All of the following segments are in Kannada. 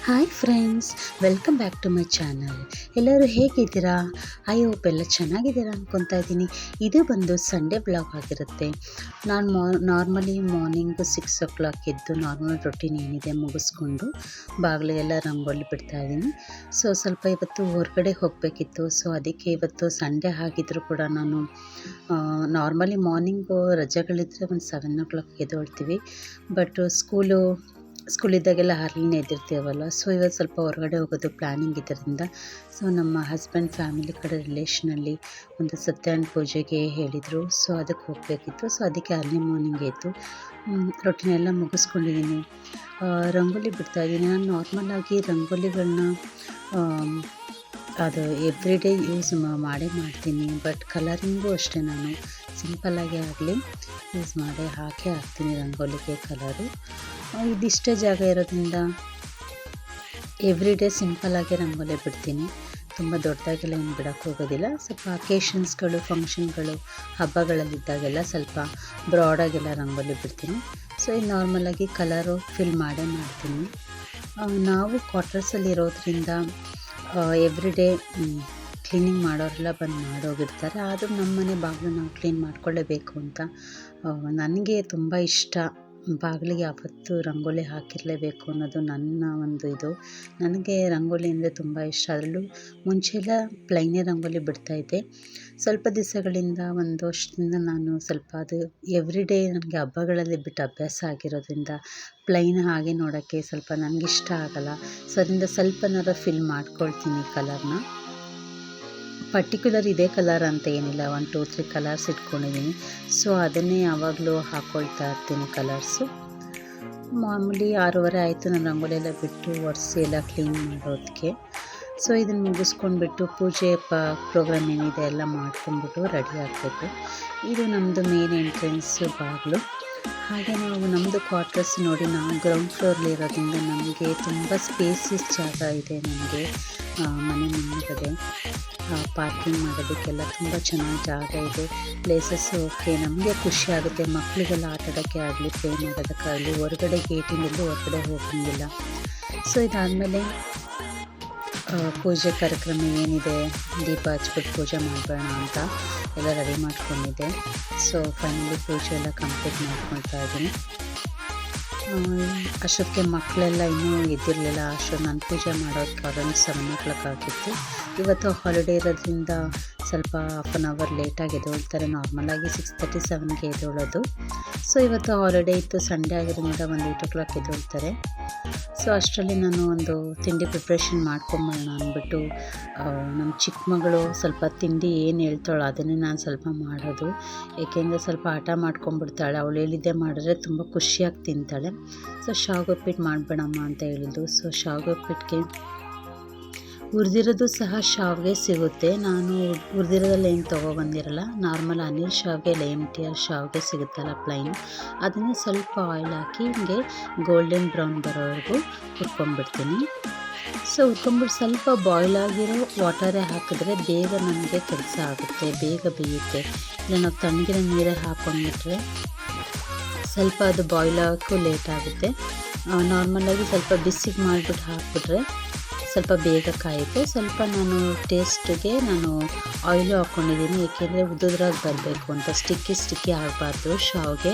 Hi friends, welcome back to my channel. ಎಲ್ಲರೂ ಹೇಗಿದ್ದೀರಾ? ಐ ಹೋಪ್ ಎಲ್ಲ ಚೆನ್ನಾಗಿದ್ದೀರಾ ಅಂದ್ಕೊತಾ ಇದ್ದೀನಿ. ಇದು ಬಂದು ಸಂಡೇ ಬ್ಲಾಗ್ ಆಗಿರುತ್ತೆ. ನಾನು ನಾರ್ಮಲಿ ಮಾರ್ನಿಂಗು 6 o'clock ಎದ್ದು ನಾರ್ಮಲ್ ರೊಟೀನ್ ಏನಿದೆ ಮುಗಿಸ್ಕೊಂಡು ಬಾಗಿಲಿಗೆಲ್ಲ ರಂಗೋಲಿ ಬಿಡ್ತಾ ಇದ್ದೀನಿ. ಸ್ವಲ್ಪ ಇವತ್ತು ಹೊರಗಡೆ ಹೋಗಬೇಕಿತ್ತು. ಅದಕ್ಕೆ ಇವತ್ತು ಸಂಡೇ ಆಗಿದ್ದರೂ ಕೂಡ ನಾನು ನಾರ್ಮಲಿ ಮಾರ್ನಿಂಗು ರಜೆಗಳಿದ್ದರೆ ಒಂದು 7 o'clock ಎದ್ದೇಳ್ತೀವಿ. ಬಟ್ ಸ್ಕೂಲಿದ್ದಾಗೆಲ್ಲ ಅರ್ಲಿನೇ ಎದ್ದಿರ್ತೀವಲ್ಲ. ಇವತ್ತು ಸ್ವಲ್ಪ ಹೊರಗಡೆ ಹೋಗೋದು ಪ್ಲ್ಯಾನಿಂಗ್ ಇದರಿಂದ. ನಮ್ಮ ಹಸ್ಬೆಂಡ್ ಫ್ಯಾಮಿಲಿ ಕಡೆ ರಿಲೇಷನಲ್ಲಿ ಒಂದು ಸತ್ಯನಾರಾಯಣ ಪೂಜೆಗೆ ಹೇಳಿದರು. ಅದಕ್ಕೆ ಹೋಗಬೇಕಿತ್ತು. ಅದಕ್ಕೆ ಅರ್ಲಿ ಮಾರ್ನಿಂಗ್ ಎದ್ದು ರೊಟೀನ್ ಎಲ್ಲ ಮುಗಿಸ್ಕೊಂಡಿದ್ದೀನಿ. ರಂಗೋಲಿ ಬಿಡ್ತಾಯಿದ್ದೀನಿ. ನಾನು ನಾರ್ಮಲಾಗಿ ರಂಗೋಲಿಗಳನ್ನ ಅದು ಎವ್ರಿ ಡೇ ಯೂಸ್ ಮಾಡೇ ಮಾಡ್ತೀನಿ. ಬಟ್ ಕಲರಿಂಗು ಅಷ್ಟೇ, ನಾನು ಸಿಂಪಲ್ಲಾಗಿ ಆಗಲಿ ಯೂಸ್ ಮಾಡಿ ಹಾಕ್ತೀನಿ ರಂಗೋಲಿಗೆ ಕಲರು. ಇದಿಷ್ಟೇ ಜಾಗ ಇರೋದ್ರಿಂದ ಎವ್ರಿ ಡೇ ಸಿಂಪಲ್ಲಾಗಿ ರಂಗೋಲಿ ಬಿಡ್ತೀನಿ. ತುಂಬ ದೊಡ್ಡದಾಗೆಲ್ಲ ಏನು ಬಿಡೋಕ್ಕೆ ಹೋಗೋದಿಲ್ಲ. ಸ್ವಲ್ಪ ಅಕೇಶನ್ಸ್ಗಳು, ಫಂಕ್ಷನ್ಗಳು, ಹಬ್ಬಗಳಲ್ಲಿದ್ದಾಗೆಲ್ಲ ಸ್ವಲ್ಪ ಬ್ರಾಡಾಗೆಲ್ಲ ರಂಗೋಲಿ ಬಿಡ್ತೀನಿ. ಇದು ನಾರ್ಮಲಾಗಿ ಕಲರು ಫಿಲ್ ಮಾಡೇ ಮಾಡ್ತೀನಿ. ನಾವು ಕ್ವಾರ್ಟರ್ಸಲ್ಲಿರೋದ್ರಿಂದ ಎವ್ರಿ ಡೇ ಕ್ಲೀನಿಂಗ್ ಮಾಡೋರೆಲ್ಲ ಬಂದು ಮಾಡೋಗಿರ್ತಾರೆ. ಆದರೂ ನಮ್ಮ ಮನೆ ಬಾಗಿಲು ನಾವು ಕ್ಲೀನ್ ಮಾಡ್ಕೊಳ್ಳೇಬೇಕು ಅಂತ ನನಗೆ ತುಂಬ ಇಷ್ಟ. ಬಾಗಿಲಿಗೆ ಯಾವತ್ತೂ ರಂಗೋಲಿ ಹಾಕಿರಲೇಬೇಕು ಅನ್ನೋದು ನನ್ನ ಒಂದು ಇದು. ನನಗೆ ರಂಗೋಲಿ ಅಂದರೆ ತುಂಬ ಇಷ್ಟ. ಅದರಲ್ಲೂ ಮುಂಚೆಲ್ಲ ಪ್ಲೈನೇ ರಂಗೋಲಿ ಬಿಡ್ತಾಯಿದ್ದೆ. ಸ್ವಲ್ಪ ದಿವಸಗಳಿಂದ, ಒಂದು ವರ್ಷದಿಂದ ನಾನು ಸ್ವಲ್ಪ ಅದು ಎವ್ರಿ ಡೇ ನನಗೆ ಹಬ್ಬಗಳಲ್ಲಿ ಬಿಟ್ಟು ಅಭ್ಯಾಸ ಆಗಿರೋದ್ರಿಂದ ಪ್ಲೈನ್ ಹಾಗೆ ನೋಡೋಕ್ಕೆ ಸ್ವಲ್ಪ ನನಗಿಷ್ಟ ಆಗಲ್ಲ. ಅದರಿಂದ ಸ್ವಲ್ಪನಾದ್ರು ಫಿಲ್ ಮಾಡ್ಕೊಳ್ತೀನಿ ಕಲರ್ನ. ಪರ್ಟಿಕ್ಯುಲರ್ ಇದೇ ಕಲರ್ ಅಂತ ಏನಿಲ್ಲ, 1 2 3 ಕಲರ್ಸ್ ಇಟ್ಕೊಂಡಿದ್ದೀನಿ. ಅದನ್ನೇ ಯಾವಾಗಲೂ ಹಾಕ್ಕೊಳ್ತಾ ಇರ್ತೀನಿ ಕಲರ್ಸು. ಮಾಮೂಲಿ 6:30 ಆಯಿತು ನಾನು ರಂಗೋಲಿ ಎಲ್ಲ ಬಿಟ್ಟು ಒರೆಸಿ ಎಲ್ಲ ಕ್ಲೀನ್ ಮಾಡೋದಕ್ಕೆ. ಇದನ್ನು ಮುಗಿಸ್ಕೊಂಡ್ಬಿಟ್ಟು ಪೂಜೆ ಪ್ರೋಗ್ರಾಮ್ ಏನಿದೆ ಎಲ್ಲ ಮಾಡ್ಕೊಂಡ್ಬಿಟ್ಟು ರೆಡಿ ಆಗಬೇಕು. ಇದು ನಮ್ಮದು ಮೇನ್ ಎಂಟ್ರೆನ್ಸು ಬಾಗಿಲು. ಹಾಗೆ ನಾವು ನಮ್ಮದು ಕ್ವಾರ್ಟರ್ಸ್ ನೋಡಿ, ನಾವು ಗ್ರೌಂಡ್ ಫ್ಲೋರ್ಲಿರೋದ್ರಿಂದ ನಮಗೆ ತುಂಬ ಸ್ಪೇಸಿಯಸ್ ಜಾಗ ಇದೆ. ನಮಗೆ ಮನೆ ಮುಂದೆ ಪಾರ್ಕಿಂಗ್ ಮಾಡೋದಕ್ಕೆಲ್ಲ ತುಂಬ ಚೆನ್ನಾಗಿ ಜಾಗ ಇದೆ. ಪ್ಲೇಸಸ್ಸು ಓಕೆ, ನಮಗೆ ಖುಷಿ ಆಗುತ್ತೆ. ಮಕ್ಕಳಿಗೆಲ್ಲ ಆಟ ಆಡೋಕ್ಕೆ ಆಗಲಿ, ಪ್ಲೇ ಮಾಡೋದಕ್ಕಾಗಲಿ, ಹೊರಗಡೆ ಗೇಟಿಂದಲೂ ಹೊರಗಡೆ ಹೋಗೋಂಗಿಲ್ಲ. ಇದಾದಮೇಲೆ ಪೂಜೆ ಕಾರ್ಯಕ್ರಮ ಏನಿದೆ, ದೀಪ ಹಚ್ಬಿಟ್ಟು ಪೂಜೆ ಮಾಡೋಣ ಅಂತ ಎಲ್ಲ ರೆಡಿ ಮಾಡ್ಕೊಂಡಿದ್ದೆ. ಫೈನಲಿ ಪೂಜೆ ಎಲ್ಲ ಕಂಪ್ಲೀಟ್ ಮಾಡ್ಕೊಳ್ತಾ ಇದ್ದೀನಿ. ಅಷ್ಟೊತ್ತಿಗೆ ಮಕ್ಕಳೆಲ್ಲ ಇನ್ನೂ ಎದ್ದಿರಲಿಲ್ಲ. ನಾನು ಪೂಜೆ ಮಾಡೋದಕ್ಕೆ ಅರೌಂಡ್ 7 o'clock ಆಗಿತ್ತು. ಇವತ್ತು ಹಾಲಿಡೇ ಇರೋದ್ರಿಂದ ಸ್ವಲ್ಪ ಹಾಫ್ ಆನ್ ಅವರ್ ಲೇಟಾಗಿ ಎದ್ದೇಳ್ತಾರೆ. ನಾರ್ಮಲಾಗಿ 6:30 7ಗೆ ಎದ್ದೇಳೋದು. ಇವತ್ತು ಹಾಲಿಡೇ ಇತ್ತು, ಸಂಡೇ ಆಗಿರೋದ್ರಿಂದ ಒಂದು 8 o'clock ಎದ್ದೇಳ್ತಾರೆ. ಅಷ್ಟರಲ್ಲಿ ನಾನು ಒಂದು ತಿಂಡಿ ಪ್ರಿಪ್ರೇಷನ್ ಮಾಡ್ಕೊಂಬರೋಣ ಅಂದ್ಬಿಟ್ಟು, ನಮ್ಮ ಚಿಕ್ಕ ಮಗಳು ಸ್ವಲ್ಪ ತಿಂಡಿ ಏನು ಹೇಳ್ತಾಳೋ ಅದನ್ನೇ ನಾನು ಸ್ವಲ್ಪ ಮಾಡೋದು. ಏಕೆಂದರೆ ಸ್ವಲ್ಪ ಹಠ ಮಾಡ್ಕೊಂಬಿಡ್ತಾಳೆ. ಅವಳು ಹೇಳಿದ್ದೆ ಮಾಡಿದ್ರೆ ತುಂಬ ಖುಷಿಯಾಗಿ ತಿಂತಾಳೆ. ಶಾವಿಗೆ ಉಪ್ಪಿಟ್ಟು ಮಾಡಬೇಡಮ್ಮ ಅಂತ ಹೇಳಿದ್ದು. ಶಾವಿಗೆ ಉಪ್ಪಿಟ್ಟಿಗೆ ಹುರಿದಿರೋದು ಸಹ ಶಾವಿಗೆ ಸಿಗುತ್ತೆ. ನಾನು ಹುರಿದಿರೋದಲ್ಲಿ ಏನು ತೊಗೊಬಂದಿರಲ್ಲ. ನಾರ್ಮಲ್ ಅನಿಲ್ ಶಾವಿಗೆ, LMTR ಶಾವಿಗೆ ಸಿಗುತ್ತಲ್ಲ ಪ್ಲೈನ್, ಅದನ್ನೇ ಸ್ವಲ್ಪ ಆಯಿಲ್ ಹಾಕಿ ಹಿಂಗೆ ಗೋಲ್ಡನ್ ಬ್ರೌನ್ ಬರೋವರೆಗೂ ಹುರ್ಕೊಂಡ್ಬಿಡ್ತೀನಿ. ಹುರ್ಕೊಂಡ್ಬಿಟ್ಟು ಸ್ವಲ್ಪ ಬಾಯ್ಲ್ ಆಗಿರೋ ವಾಟರೇ ಹಾಕಿದ್ರೆ ಬೇಗ ನನಗೆ ಕೆಲಸ ಆಗುತ್ತೆ, ಬೇಗ ಬೇಯುತ್ತೆ. ಇಲ್ಲ ನಾವು ತಣ್ಣಗಿರೋ ನೀರೇ ಹಾಕ್ಕೊಂಡ್ಬಿಟ್ರೆ ಸ್ವಲ್ಪ ಅದು ಬಾಯ್ಲ್ ಆಗೋಕ್ಕೂ ಲೇಟ್ ಆಗುತ್ತೆ. ನಾರ್ಮಲಾಗಿ ಸ್ವಲ್ಪ ಬಿಸಿಗೆ ಮಾಡಿಬಿಟ್ಟು ಹಾಕಿಬಿಟ್ರೆ ಸ್ವಲ್ಪ ಬೇಗ ಕಾಯುತ್ತೆ. ಸ್ವಲ್ಪ ನಾನು ಟೇಸ್ಟಿಗೆ ಆಯಿಲು ಹಾಕ್ಕೊಂಡಿದ್ದೀನಿ, ಏಕೆಂದರೆ ಉದುದ್ರಾಗಿ ಬರಬೇಕು ಅಂತ, ಸ್ಟಿಕ್ಕಿ ಆಗಬಾರ್ದು ಶಾವಿಗೆ.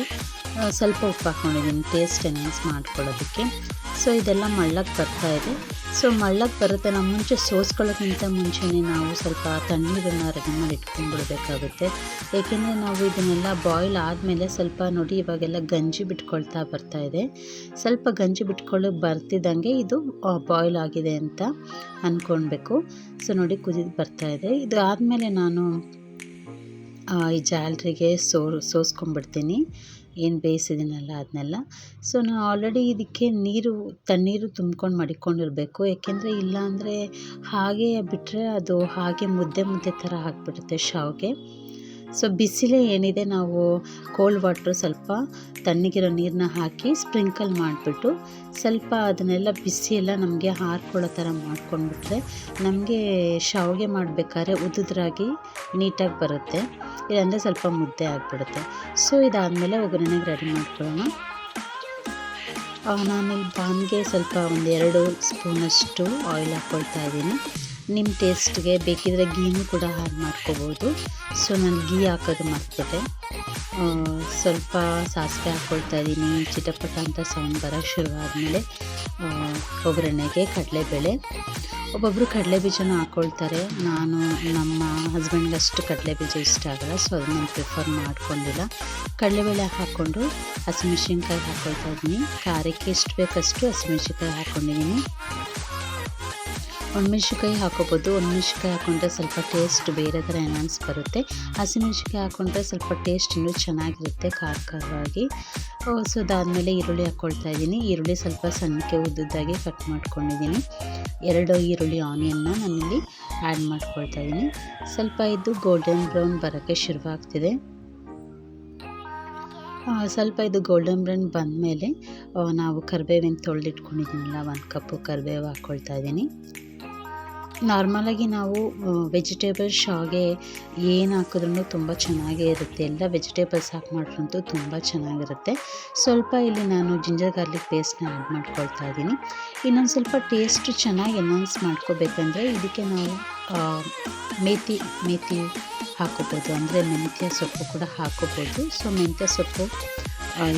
ಸ್ವಲ್ಪ ಉಪ್ಪು ಹಾಕ್ಕೊಂಡಿದ್ದೀನಿ ಟೇಸ್ಟ್ ಎನ್ಹಾನ್ಸ್ ಮಾಡ್ಕೊಳ್ಳೋದಕ್ಕೆ. ಇದೆಲ್ಲ ಮಳ್ಳಕ್ಕೆ ಬರ್ತಾಯಿದೆ. ಮಳ್ಳಕ್ಕೆ ಬರುತ್ತೆ. ನಾವು ಮುಂಚೆ ಸೋಸ್ಕೊಳ್ಳೋಕ್ಕಿಂತ ಮುಂಚೆನೇ ನಾವು ಸ್ವಲ್ಪ ತಣ್ಣೀರನ್ನು ರೆಡಿ ಮಾಡಿ ಇಟ್ಕೊಂಡ್ಬಿಡ್ಬೇಕಾಗುತ್ತೆ. ಏಕೆಂದರೆ ನಾವು ಇದನ್ನೆಲ್ಲ ಬಾಯ್ಲ್ ಆದಮೇಲೆ ಸ್ವಲ್ಪ ನೋಡಿ ಇವಾಗೆಲ್ಲ ಗಂಜಿ ಬಿಟ್ಕೊಳ್ತಾ ಬರ್ತಾಯಿದೆ. ಸ್ವಲ್ಪ ಗಂಜಿ ಬಿಟ್ಕೊಳ್ಳೋಕೆ ಬರ್ತಿದ್ದಂಗೆ ಇದು ಬಾಯ್ಲ್ ಆಗಿದೆ ಅಂತ ಅಂದ್ಕೊಳ್ಬೇಕು. ನೋಡಿ ಕುದಿದು ಬರ್ತಾಯಿದೆ. ಇದು ಆದಮೇಲೆ ನಾನು ಈ ಜಾಲರಿಗೆ ಸೋಸ್ಕೊಂಡ್ಬಿಡ್ತೀನಿ, ಏನು ಬೇಯಿಸಿದ್ದೀನಲ್ಲ ಅದನ್ನೆಲ್ಲ. ನಾನು ಆಲ್ರೆಡಿ ಇದಕ್ಕೆ ತಣ್ಣೀರು ತುಂಬ್ಕೊಂಡು ಮಡಿಕೊಂಡಿರಬೇಕು. ಏಕೆಂದರೆ ಇಲ್ಲಾಂದರೆ ಹಾಗೆ ಬಿಟ್ಟರೆ ಅದು ಹಾಗೆ ಮುದ್ದೆ ಥರ ಆಗಿಬಿಡುತ್ತೆ ಶಾವಿಗೆ. ಬಿಸಿಲೇ ಏನಿದೆ, ನಾವು ಕೋಲ್ಡ್ ವಾಟ್ರು ಸ್ವಲ್ಪ ತಣ್ಣಗಿರೋ ನೀರನ್ನ ಹಾಕಿ ಸ್ಪ್ರಿಂಕಲ್ ಮಾಡಿಬಿಟ್ಟು ಸ್ವಲ್ಪ ಅದನ್ನೆಲ್ಲ ಬಿಸಿ ಎಲ್ಲ ನಮಗೆ ಹಾರ್ಕೊಳ್ಳೋ ಥರ ಮಾಡ್ಕೊಂಡ್ಬಿಟ್ರೆ ನಮಗೆ ಶಾವಿಗೆ ಮಾಡಬೇಕಾದ್ರೆ ಉದುದ್ರಾಗಿ ನೀಟಾಗಿ ಬರುತ್ತೆ. ಇಲ್ಲಾಂದರೆ ಸ್ವಲ್ಪ ಮುದ್ದೆ ಆಗಿಬಿಡುತ್ತೆ. ಇದಾದಮೇಲೆ ಒಗ್ಗರಣೆಗೆ ರೆಡಿ ಮಾಡ್ಕೊಳ್ಳೋಣ. ನಾನಿಲ್ಲಿ ಪಾನ್ಗೆ ಸ್ವಲ್ಪ ಒಂದೆರಡು ಸ್ಪೂನಷ್ಟು ಆಯಿಲ್ ಹಾಕ್ಕೊಳ್ತಾ ಇದ್ದೀನಿ. ನಿಮ್ಮ ಟೇಸ್ಟ್ಗೆ ಬೇಕಿದ್ರೆ ಗೀನೂ ಕೂಡ ಆ್ಯಡ್ ಮಾಡ್ಕೋಬೋದು. ಸೊ ನಾನು ಗೀ ಹಾಕೋದು ಮರ್ತ್ಬಿಟ್ಟೆ. ಸ್ವಲ್ಪ ಸಾಸಿವೆ ಹಾಕ್ಕೊಳ್ತಾ ಇದ್ದೀನಿ. ಚಿಟಪಟ ಅಂತ ಸೌಂಡ್ ಬರೋಕ್ಕೆ ಶುರುವಾದಮೇಲೆ ಒಗ್ಗರಣೆಗೆ ಕಡಲೆಬೇಳೆ, ಒಬ್ಬೊಬ್ಬರು ಕಡಲೆಬೀಜನ ಹಾಕ್ಕೊಳ್ತಾರೆ. ನಮ್ಮ ಹಸ್ಬೆಂಡ್ಗೆ ಅಷ್ಟು ಕಡಲೆಬೀಜ ಇಷ್ಟ ಆಗಲ್ಲ, ಸೊ ಅದನ್ನ ನಾನು ಪ್ರಿಫರ್ ಮಾಡ್ಕೊಂಡಿಲ್ಲ. ಕಡಲೆಬೇಳೆ ಹಾಕ್ಕೊಂಡು ಹಸಿಮೆಣ್ಸಿನ್ಕಾಯಿ ಹಾಕ್ಕೊಳ್ತಾ ಇದ್ದೀನಿ. ಖಾರಕ್ಕೆ ಎಷ್ಟು ಬೇಕಷ್ಟು ಹಸಿಮೆಣ್ಸಿನ್ಕಾಯಿ ಹಾಕ್ಕೊಂಡಿದ್ದೀನಿ. ಒಣಮೆಣ್ಸಿನ್ಕಾಯಿ ಹಾಕೋಬೋದು. ಒಣಮೆಣ್ಸಿನ್ಕಾಯಿ ಹಾಕ್ಕೊಂಡ್ರೆ ಸ್ವಲ್ಪ ಟೇಸ್ಟ್ ಬೇರೆ ಥರ ಎನ್ಹಾನ್ಸ್ ಬರುತ್ತೆ. ಹಸಿಮೆಣ್ಸಿನ್ಕಾಯಿ ಹಾಕ್ಕೊಂಡ್ರೆ ಸ್ವಲ್ಪ ಟೇಸ್ಟ್ ಇನ್ನೂ ಚೆನ್ನಾಗಿರುತ್ತೆ ಖಾರವಾಗಿ. ಸೊ ಅದಾದಮೇಲೆ ಈರುಳ್ಳಿ ಹಾಕ್ಕೊಳ್ತಾ ಇದ್ದೀನಿ. ಈರುಳ್ಳಿ ಸ್ವಲ್ಪ ಸಣ್ಣಕ್ಕೆ ಉದ್ದುದ್ದಾಗಿ ಕಟ್ ಮಾಡ್ಕೊಂಡಿದ್ದೀನಿ. 2 ಈರುಳ್ಳಿ ಆನಿಯನ್ನ ನಾನಿಲ್ಲಿ ಆ್ಯಡ್ ಮಾಡ್ಕೊಳ್ತಾ ಇದ್ದೀನಿ. ಸ್ವಲ್ಪ ಇದು ಗೋಲ್ಡನ್ ಬ್ರೌನ್ ಬರೋಕ್ಕೆ ಶುರುವಾಗ್ತಿದೆ. ಸ್ವಲ್ಪ ಇದು ಗೋಲ್ಡನ್ ಬ್ರೌನ್ ಬಂದಮೇಲೆ ನಾವು ಕರಿಬೇವಿನ ತೊಳೆದಿಟ್ಕೊಂಡಿದ್ದೀನಲ್ಲ, 1 ಕಪ್ಪು ಕರಿಬೇವು ಹಾಕ್ಕೊಳ್ತಾ ಇದ್ದೀನಿ. ನಾರ್ಮಲಾಗಿ ನಾವು ವೆಜಿಟೇಬಲ್ ಶಾವ್ಗೆ ಏನು ಹಾಕಿದ್ರೂ ತುಂಬ ಚೆನ್ನಾಗೇ ಇರುತ್ತೆ. ಎಲ್ಲ ವೆಜಿಟೇಬಲ್ಸ್ ಹಾಕಿ ಮಾಡ್ರಂತೂ ತುಂಬ ಚೆನ್ನಾಗಿರುತ್ತೆ. ಸ್ವಲ್ಪ ಇಲ್ಲಿ ನಾನು ಜಿಂಜರ್ ಗಾರ್ಲಿಕ್ ಪೇಸ್ಟ್ನ ಆ್ಯಡ್ ಮಾಡ್ಕೊಳ್ತಾ ಇದ್ದೀನಿ. ಇನ್ನೊಂದು ಸ್ವಲ್ಪ ಟೇಸ್ಟ್ ಚೆನ್ನಾಗಿ ಎನ್ಹಾನ್ಸ್ ಮಾಡ್ಕೋಬೇಕಂದ್ರೆ ಇದಕ್ಕೆ ನಾವು ಮೇಥಿ ಹಾಕೋಬೋದು, ಅಂದರೆ ಮೆಂತ್ಯ ಸೊಪ್ಪು ಕೂಡ ಹಾಕೋಬೋದು. ಸೊ ಮೆಂತ್ಯ ಸೊಪ್ಪು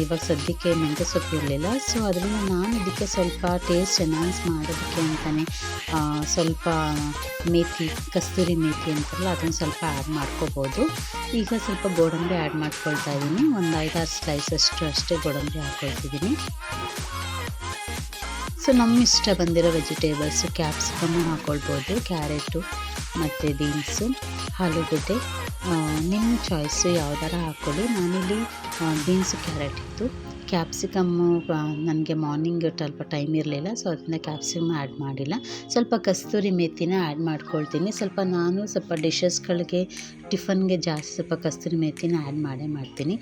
ಇವಾಗ ಸದ್ಯಕ್ಕೆ ಮೆಂತ್ಯ ಸೊಪ್ಪು ಇರಲಿಲ್ಲ, ಸೊ ಅದರಿಂದ ನಾನು ಇದಕ್ಕೆ ಸ್ವಲ್ಪ ಟೇಸ್ಟ್ ಎನ್ಹಾನ್ಸ್ ಮಾಡೋದಕ್ಕೆ ಅಂತಲೇ ಸ್ವಲ್ಪ ಮೇಥಿ, ಕಸ್ತೂರಿ ಮೇಥಿ ಅಂತಾರಲ್ಲ, ಅದನ್ನು ಸ್ವಲ್ಪ ಆ್ಯಡ್ ಮಾಡ್ಕೋಬೋದು. ಈಗ ಸ್ವಲ್ಪ ಗೋಡಂಬಿ ಆ್ಯಡ್ ಮಾಡ್ಕೊಳ್ತಾ ಇದ್ದೀನಿ. ಒಂದು 5-6 ಸ್ಲೈಸಷ್ಟು ಅಷ್ಟೇ ಗೋಡಂಬಿ ಹಾಕ್ಕೊಳ್ತಿದ್ದೀನಿ. ಸೊ ನಮ್ಮ ಇಷ್ಟ ಬಂದಿರೋ ವೆಜಿಟೇಬಲ್ಸು, ಕ್ಯಾಪ್ಸಿಕಮ್ಮು ಹಾಕ್ಕೊಳ್ಬೋದು, ಕ್ಯಾರೆಟು ಮತ್ತು ಬೀನ್ಸು, ಆಲೂಗಡ್ಡೆ, ನಿಮ್ಮ ಚಾಯ್ಸು ಯಾವ್ದಾರ ಹಾಕ್ಕೊಳ್ಳಿ. ನಾನಿಲ್ಲಿ ಬೀನ್ಸು ಕ್ಯಾರೆಟ್ ಇತ್ತು. ಕ್ಯಾಪ್ಸಿಕಮ್ಮು ನನಗೆ ಮಾರ್ನಿಂಗ್ ಸ್ವಲ್ಪ ಟೈಮ್ ಇರಲಿಲ್ಲ, ಸೊ ಅದರಿಂದ ಕ್ಯಾಪ್ಸಿಕಮ್ ಆ್ಯಡ್ ಮಾಡಿಲ್ಲ. ಸ್ವಲ್ಪ ಕಸ್ತೂರಿ ಮೇಥಿನ ಆ್ಯಡ್ ಮಾಡ್ಕೊಳ್ತೀನಿ. ಸ್ವಲ್ಪ ಡಿಶಸ್ಗಳಿಗೆ, ಟಿಫನ್ಗೆ ಜಾಸ್ತಿ ಸ್ವಲ್ಪ ಕಸ್ತೂರಿ ಮೇಥಿನ ಆ್ಯಡ್ ಮಾಡ್ತೀನಿ.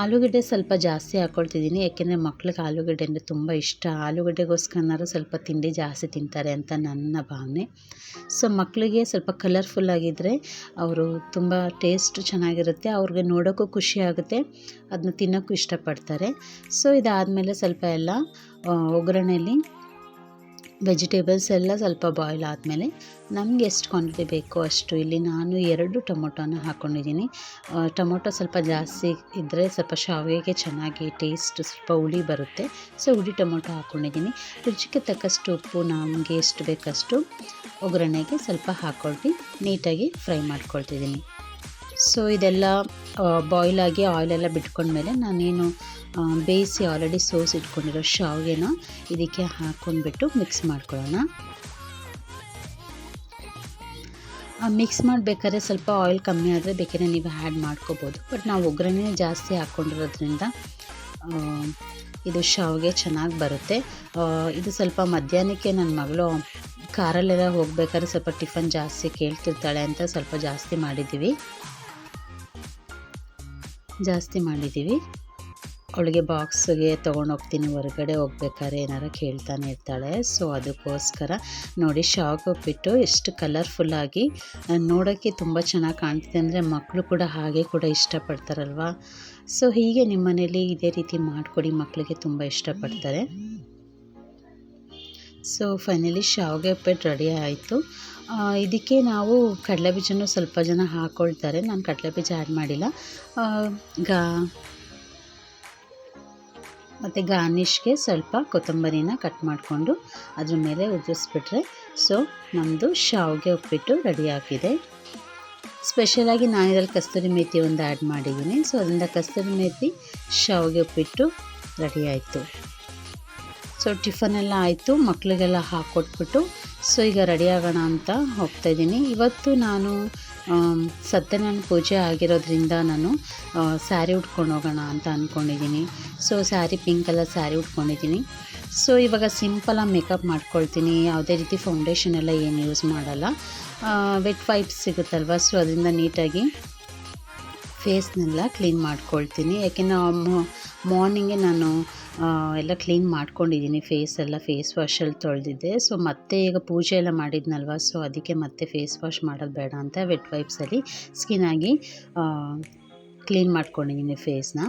ಆಲೂಗಡ್ಡೆ ಸ್ವಲ್ಪ ಜಾಸ್ತಿ ಹಾಕ್ಕೊಳ್ತಿದ್ದೀನಿ, ಯಾಕೆಂದರೆ ಮಕ್ಳಿಗೆ ಆಲೂಗಡ್ಡೆ ಅಂದರೆ ತುಂಬ ಇಷ್ಟ. ಆಲೂಗಡ್ಡೆಗೋಸ್ಕರನಾರು ಸ್ವಲ್ಪ ತಿಂಡಿ ಜಾಸ್ತಿ ತಿಂತಾರೆ ಅಂತ ನನ್ನ ಭಾವನೆ. ಸೊ ಮಕ್ಕಳಿಗೆ ಸ್ವಲ್ಪ ಕಲರ್ಫುಲ್ಲಾಗಿದ್ದರೆ ಅವರು ತುಂಬ ಟೇಸ್ಟು ಚೆನ್ನಾಗಿರುತ್ತೆ, ಅವ್ರಿಗೆ ನೋಡೋಕ್ಕೂ ಖುಷಿ ಆಗುತ್ತೆ, ಅದನ್ನ ತಿನ್ನೋಕ್ಕೂ ಇಷ್ಟಪಡ್ತಾರೆ. ಸೊ ಇದಾದಮೇಲೆ ಸ್ವಲ್ಪ ಎಲ್ಲ ಒಗ್ಗರಣೆಯಲ್ಲಿ ವೆಜಿಟೇಬಲ್ಸ್ ಎಲ್ಲ ಸ್ವಲ್ಪ ಬಾಯ್ಲ್ ಆದಮೇಲೆ ನಮಗೆ ಎಷ್ಟು ಕ್ವಾಂಟಿಟಿ ಬೇಕೋ ಅಷ್ಟು, ಇಲ್ಲಿ ನಾನು 2 ಟೊಮೊಟೊನ ಹಾಕ್ಕೊಂಡಿದ್ದೀನಿ. ಟೊಮೊಟೊ ಸ್ವಲ್ಪ ಜಾಸ್ತಿ ಇದ್ದರೆ ಸ್ವಲ್ಪ ಶಾವಿಗೆಗೆ ಚೆನ್ನಾಗಿ ಟೇಸ್ಟ್ ಸ್ವಲ್ಪ ಹುಳಿ ಬರುತ್ತೆ. ಸೊ ಹುಳಿ ಟೊಮೊಟೊ ಹಾಕ್ಕೊಂಡಿದ್ದೀನಿ. ರುಚಿಗೆ ತಕ್ಕಷ್ಟು ಉಪ್ಪು, ನಮಗೆ ಎಷ್ಟು ಬೇಕಷ್ಟು ಒಗ್ಗರಣೆಗೆ ಸ್ವಲ್ಪ ಹಾಕ್ಕೊಂಡು ನೀಟಾಗಿ ಫ್ರೈ ಮಾಡ್ಕೊಳ್ತಿದ್ದೀನಿ. ಸೊ ಇದೆಲ್ಲ ಬಾಯ್ಲಾಗಿ ಆಯಿಲೆಲ್ಲ ಬಿಟ್ಕೊಂಡ್ಮೇಲೆ ನಾನೇನು ಬೇಯಿಸಿ ಆಲ್ರೆಡಿ ಸೋಸಿ ಇಟ್ಕೊಂಡಿರೋ ಶಾವಿಗೆನ ಇದಕ್ಕೆ ಹಾಕ್ಕೊಂಡ್ಬಿಟ್ಟು ಮಿಕ್ಸ್ ಮಾಡ್ಕೊಳ್ಳೋಣ. ಮಿಕ್ಸ್ ಮಾಡಬೇಕಾದ್ರೆ ಸ್ವಲ್ಪ ಆಯಿಲ್ ಕಮ್ಮಿ ಆದರೆ ಬೇಕಾದ್ರೆ ನೀವು ಆ್ಯಡ್ ಮಾಡ್ಕೋಬೋದು, ಬಟ್ ನಾವು ಒಗ್ಗರಣೆ ಜಾಸ್ತಿ ಹಾಕ್ಕೊಂಡಿರೋದ್ರಿಂದ ಇದು ಶಾವಿಗೆ ಚೆನ್ನಾಗಿ ಬರುತ್ತೆ. ಇದು ಸ್ವಲ್ಪ ಮಧ್ಯಾಹ್ನಕ್ಕೆ ನನ್ನ ಮಗಳು ಕಾರಲ್ಲೆಲ್ಲ ಹೋಗ್ಬೇಕಾದ್ರೆ ಸ್ವಲ್ಪ ಟಿಫನ್ ಜಾಸ್ತಿ ಕೇಳ್ತಿರ್ತಾಳೆ ಅಂತ ಸ್ವಲ್ಪ ಜಾಸ್ತಿ ಮಾಡಿದ್ದೀವಿ. ಅವಳಿಗೆ ಬಾಕ್ಸ್ಗೆ ತೊಗೊಂಡೋಗ್ತೀನಿ, ಹೊರಗಡೆ ಹೋಗ್ಬೇಕಾದ್ರೆ ಏನಾರು ಕೇಳ್ತಾನೆ ಇರ್ತಾಳೆ. ಸೊ ಅದಕ್ಕೋಸ್ಕರ ನೋಡಿ, ಶಾವಿಗೆ ಉಪ್ಪಿಟ್ಟು ಎಷ್ಟು ಕಲರ್ಫುಲ್ಲಾಗಿ ನೋಡೋಕ್ಕೆ ತುಂಬ ಚೆನ್ನಾಗಿ ಕಾಣ್ತಿದೆ ಅಂದರೆ ಮಕ್ಕಳು ಕೂಡ ಹಾಗೆ ಕೂಡ ಇಷ್ಟಪಡ್ತಾರಲ್ವ. ಸೊ ಹೀಗೆ ನಿಮ್ಮ ಮನೇಲಿ ಇದೇ ರೀತಿ ಮಾಡಿಕೊಡಿ, ಮಕ್ಕಳಿಗೆ ತುಂಬ ಇಷ್ಟಪಡ್ತಾರೆ. ಸೊ ಫೈನಲಿ ಶಾವಿಗೆ ಉಪ್ಪಿಟ್ಟು ರೆಡಿ ಆಯಿತು. ಇದಕ್ಕೆ ನಾವು ಕಡಲೆಬೀಜನೂ ಸ್ವಲ್ಪ ಜನ ಹಾಕ್ಕೊಳ್ತಾರೆ, ನಾನು ಕಡಲೆಬೀಜ ಆ್ಯಡ್ ಮಾಡಿಲ್ಲ. ಮತ್ತು ಗಾರ್ನಿಷ್ಗೆ ಸ್ವಲ್ಪ ಕೊತ್ತಂಬರಿನ ಕಟ್ ಮಾಡಿಕೊಂಡು ಅದ್ರ ಮೇಲೆ ಉದುರಿಸ್ಬಿಟ್ರೆ ಸೊ ನಮ್ಮದು ಶಾವಿಗೆ ಉಪ್ಪಿಟ್ಟು ರೆಡಿ ಆಗಿದೆ. ಸ್ಪೆಷಲಾಗಿ ನಾನು ಇದರಲ್ಲಿ ಕಸ್ತೂರಿ ಮೇಥಿ ಒಂದು ಆ್ಯಡ್ ಮಾಡಿದ್ದೀನಿ. ಸೊ ಅದರಿಂದ ಕಸ್ತೂರಿ ಮೇಥಿ ಶಾವಿಗೆ ಉಪ್ಪಿಟ್ಟು ರೆಡಿ ಆಯಿತು. ಸೊ ಟಿಫನೆಲ್ಲ ಆಯಿತು, ಮಕ್ಕಳಿಗೆಲ್ಲ ಹಾಕ್ಕೊಟ್ಬಿಟ್ಟು ಸೊ ಈಗ ರೆಡಿ ಆಗೋಣ ಅಂತ ಹೋಗ್ತಾಯಿದ್ದೀನಿ. ಇವತ್ತು ನಾನು ಸತ್ಯನಾರಾಯಣ ಪೂಜೆ ಆಗಿರೋದ್ರಿಂದ ನಾನು ಸ್ಯಾರಿ ಉಟ್ಕೊಂಡು ಹೋಗೋಣ ಅಂತ ಅಂದ್ಕೊಂಡಿದ್ದೀನಿ. ಸೊ ಪಿಂಕ್ ಕಲರ್ ಸ್ಯಾರಿ ಉಟ್ಕೊಂಡಿದ್ದೀನಿ. ಸೊ ಇವಾಗ ಸಿಂಪಲಾಗಿ ಮೇಕಪ್ ಮಾಡ್ಕೊಳ್ತೀನಿ, ಯಾವುದೇ ರೀತಿ ಫೌಂಡೇಶನ್ ಎಲ್ಲ ಏನು ಯೂಸ್ ಮಾಡಲ್ಲ. ವೆಟ್ ವೈಪ್ಸ್ ಸಿಗುತ್ತಲ್ವ, ಸೊ ಅದರಿಂದ ನೀಟಾಗಿ ಫೇಸ್ನೆಲ್ಲ ಕ್ಲೀನ್ ಮಾಡ್ಕೊಳ್ತೀನಿ. ಯಾಕೆಂದರೆ ಮಾರ್ನಿಂಗೇ ನಾನು ಎಲ್ಲ ಕ್ಲೀನ್ ಮಾಡ್ಕೊಂಡಿದ್ದೀನಿ, ಫೇಸ್ ವಾಶಲ್ಲಿ ತೊಳೆದಿದ್ದೆ. ಸೊ ಮತ್ತೆ ಈಗ ಪೂಜೆ ಎಲ್ಲ ಮಾಡಿದ್ನಲ್ವ, ಸೊ ಅದಕ್ಕೆ ಮತ್ತೆ ಫೇಸ್ ವಾಶ್ ಮಾಡೋದು ಬೇಡ ಅಂತ ವೆಟ್ ವೈಪ್ಸಲ್ಲಿ ಸ್ಕಿನ್ನಾಗಿ ಕ್ಲೀನ್ ಮಾಡ್ಕೊಂಡಿದ್ದೀನಿ ಫೇಸ್ನ.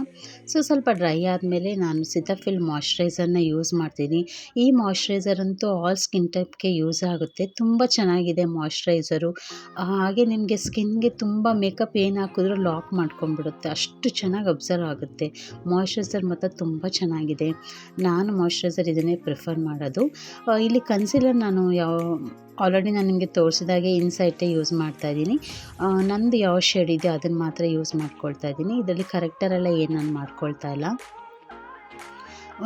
ಸೊ ಸ್ವಲ್ಪ ಡ್ರೈ ಆದಮೇಲೆ ನಾನು ಸಿತಾಫಿಲ್ ಮಾಯ್ಶ್ಚರೈಸರ್ನ ಯೂಸ್ ಮಾಡ್ತೀನಿ. ಈ ಮಾಯ್ಶ್ಚರೈಸರ್ ಅಂತೂ ಆಲ್ ಸ್ಕಿನ್ ಟೈಪ್ಗೆ ಯೂಸ್ ಆಗುತ್ತೆ. ತುಂಬ ಚೆನ್ನಾಗಿದೆ ಮಾಯ್ಶ್ಚರೈಸರು. ಹಾಗೆ ನಿಮಗೆ ಸ್ಕಿನ್ಗೆ ತುಂಬ ಮೇಕಪ್ ಏನು ಹಾಕಿದ್ರೂ ಲಾಕ್ ಮಾಡ್ಕೊಂಡ್ಬಿಡುತ್ತೆ, ಅಷ್ಟು ಚೆನ್ನಾಗಿ ಅಬ್ಸರ್ವ್ ಆಗುತ್ತೆ. ಮಾಯ್ಶ್ಚರೈಸರ್ ಮಾತ್ರ ತುಂಬ ಚೆನ್ನಾಗಿದೆ. ನಾನು ಮಾಯ್ಶ್ಚರೈಸರ್ ಇದನ್ನೇ ಪ್ರಿಫರ್ ಮಾಡೋದು. ಇಲ್ಲಿ ಕನ್ಸಿಲರ್ ನಾನು ಆಲ್ರೆಡಿ ನಾನು ನಿಮಗೆ ತೋರಿಸಿದಾಗೆ ಇನ್ಸೈಟೇ ಯೂಸ್ ಮಾಡ್ತಾಯಿದ್ದೀನಿ. ನಂದು ಯಾವ ಶೇಡ್ ಇದೆ ಅದನ್ನು ಮಾತ್ರ ಯೂಸ್ ಮಾಡ್ಕೊಳ್ತಾ ಇದ್ದೀನಿ. ಇದರಲ್ಲಿ ಕರೆಕ್ಟರೆಲ್ಲ ಏನು ನಾನು ಮಾಡ್ಕೊಳ್ತಾ ಇಲ್ಲ.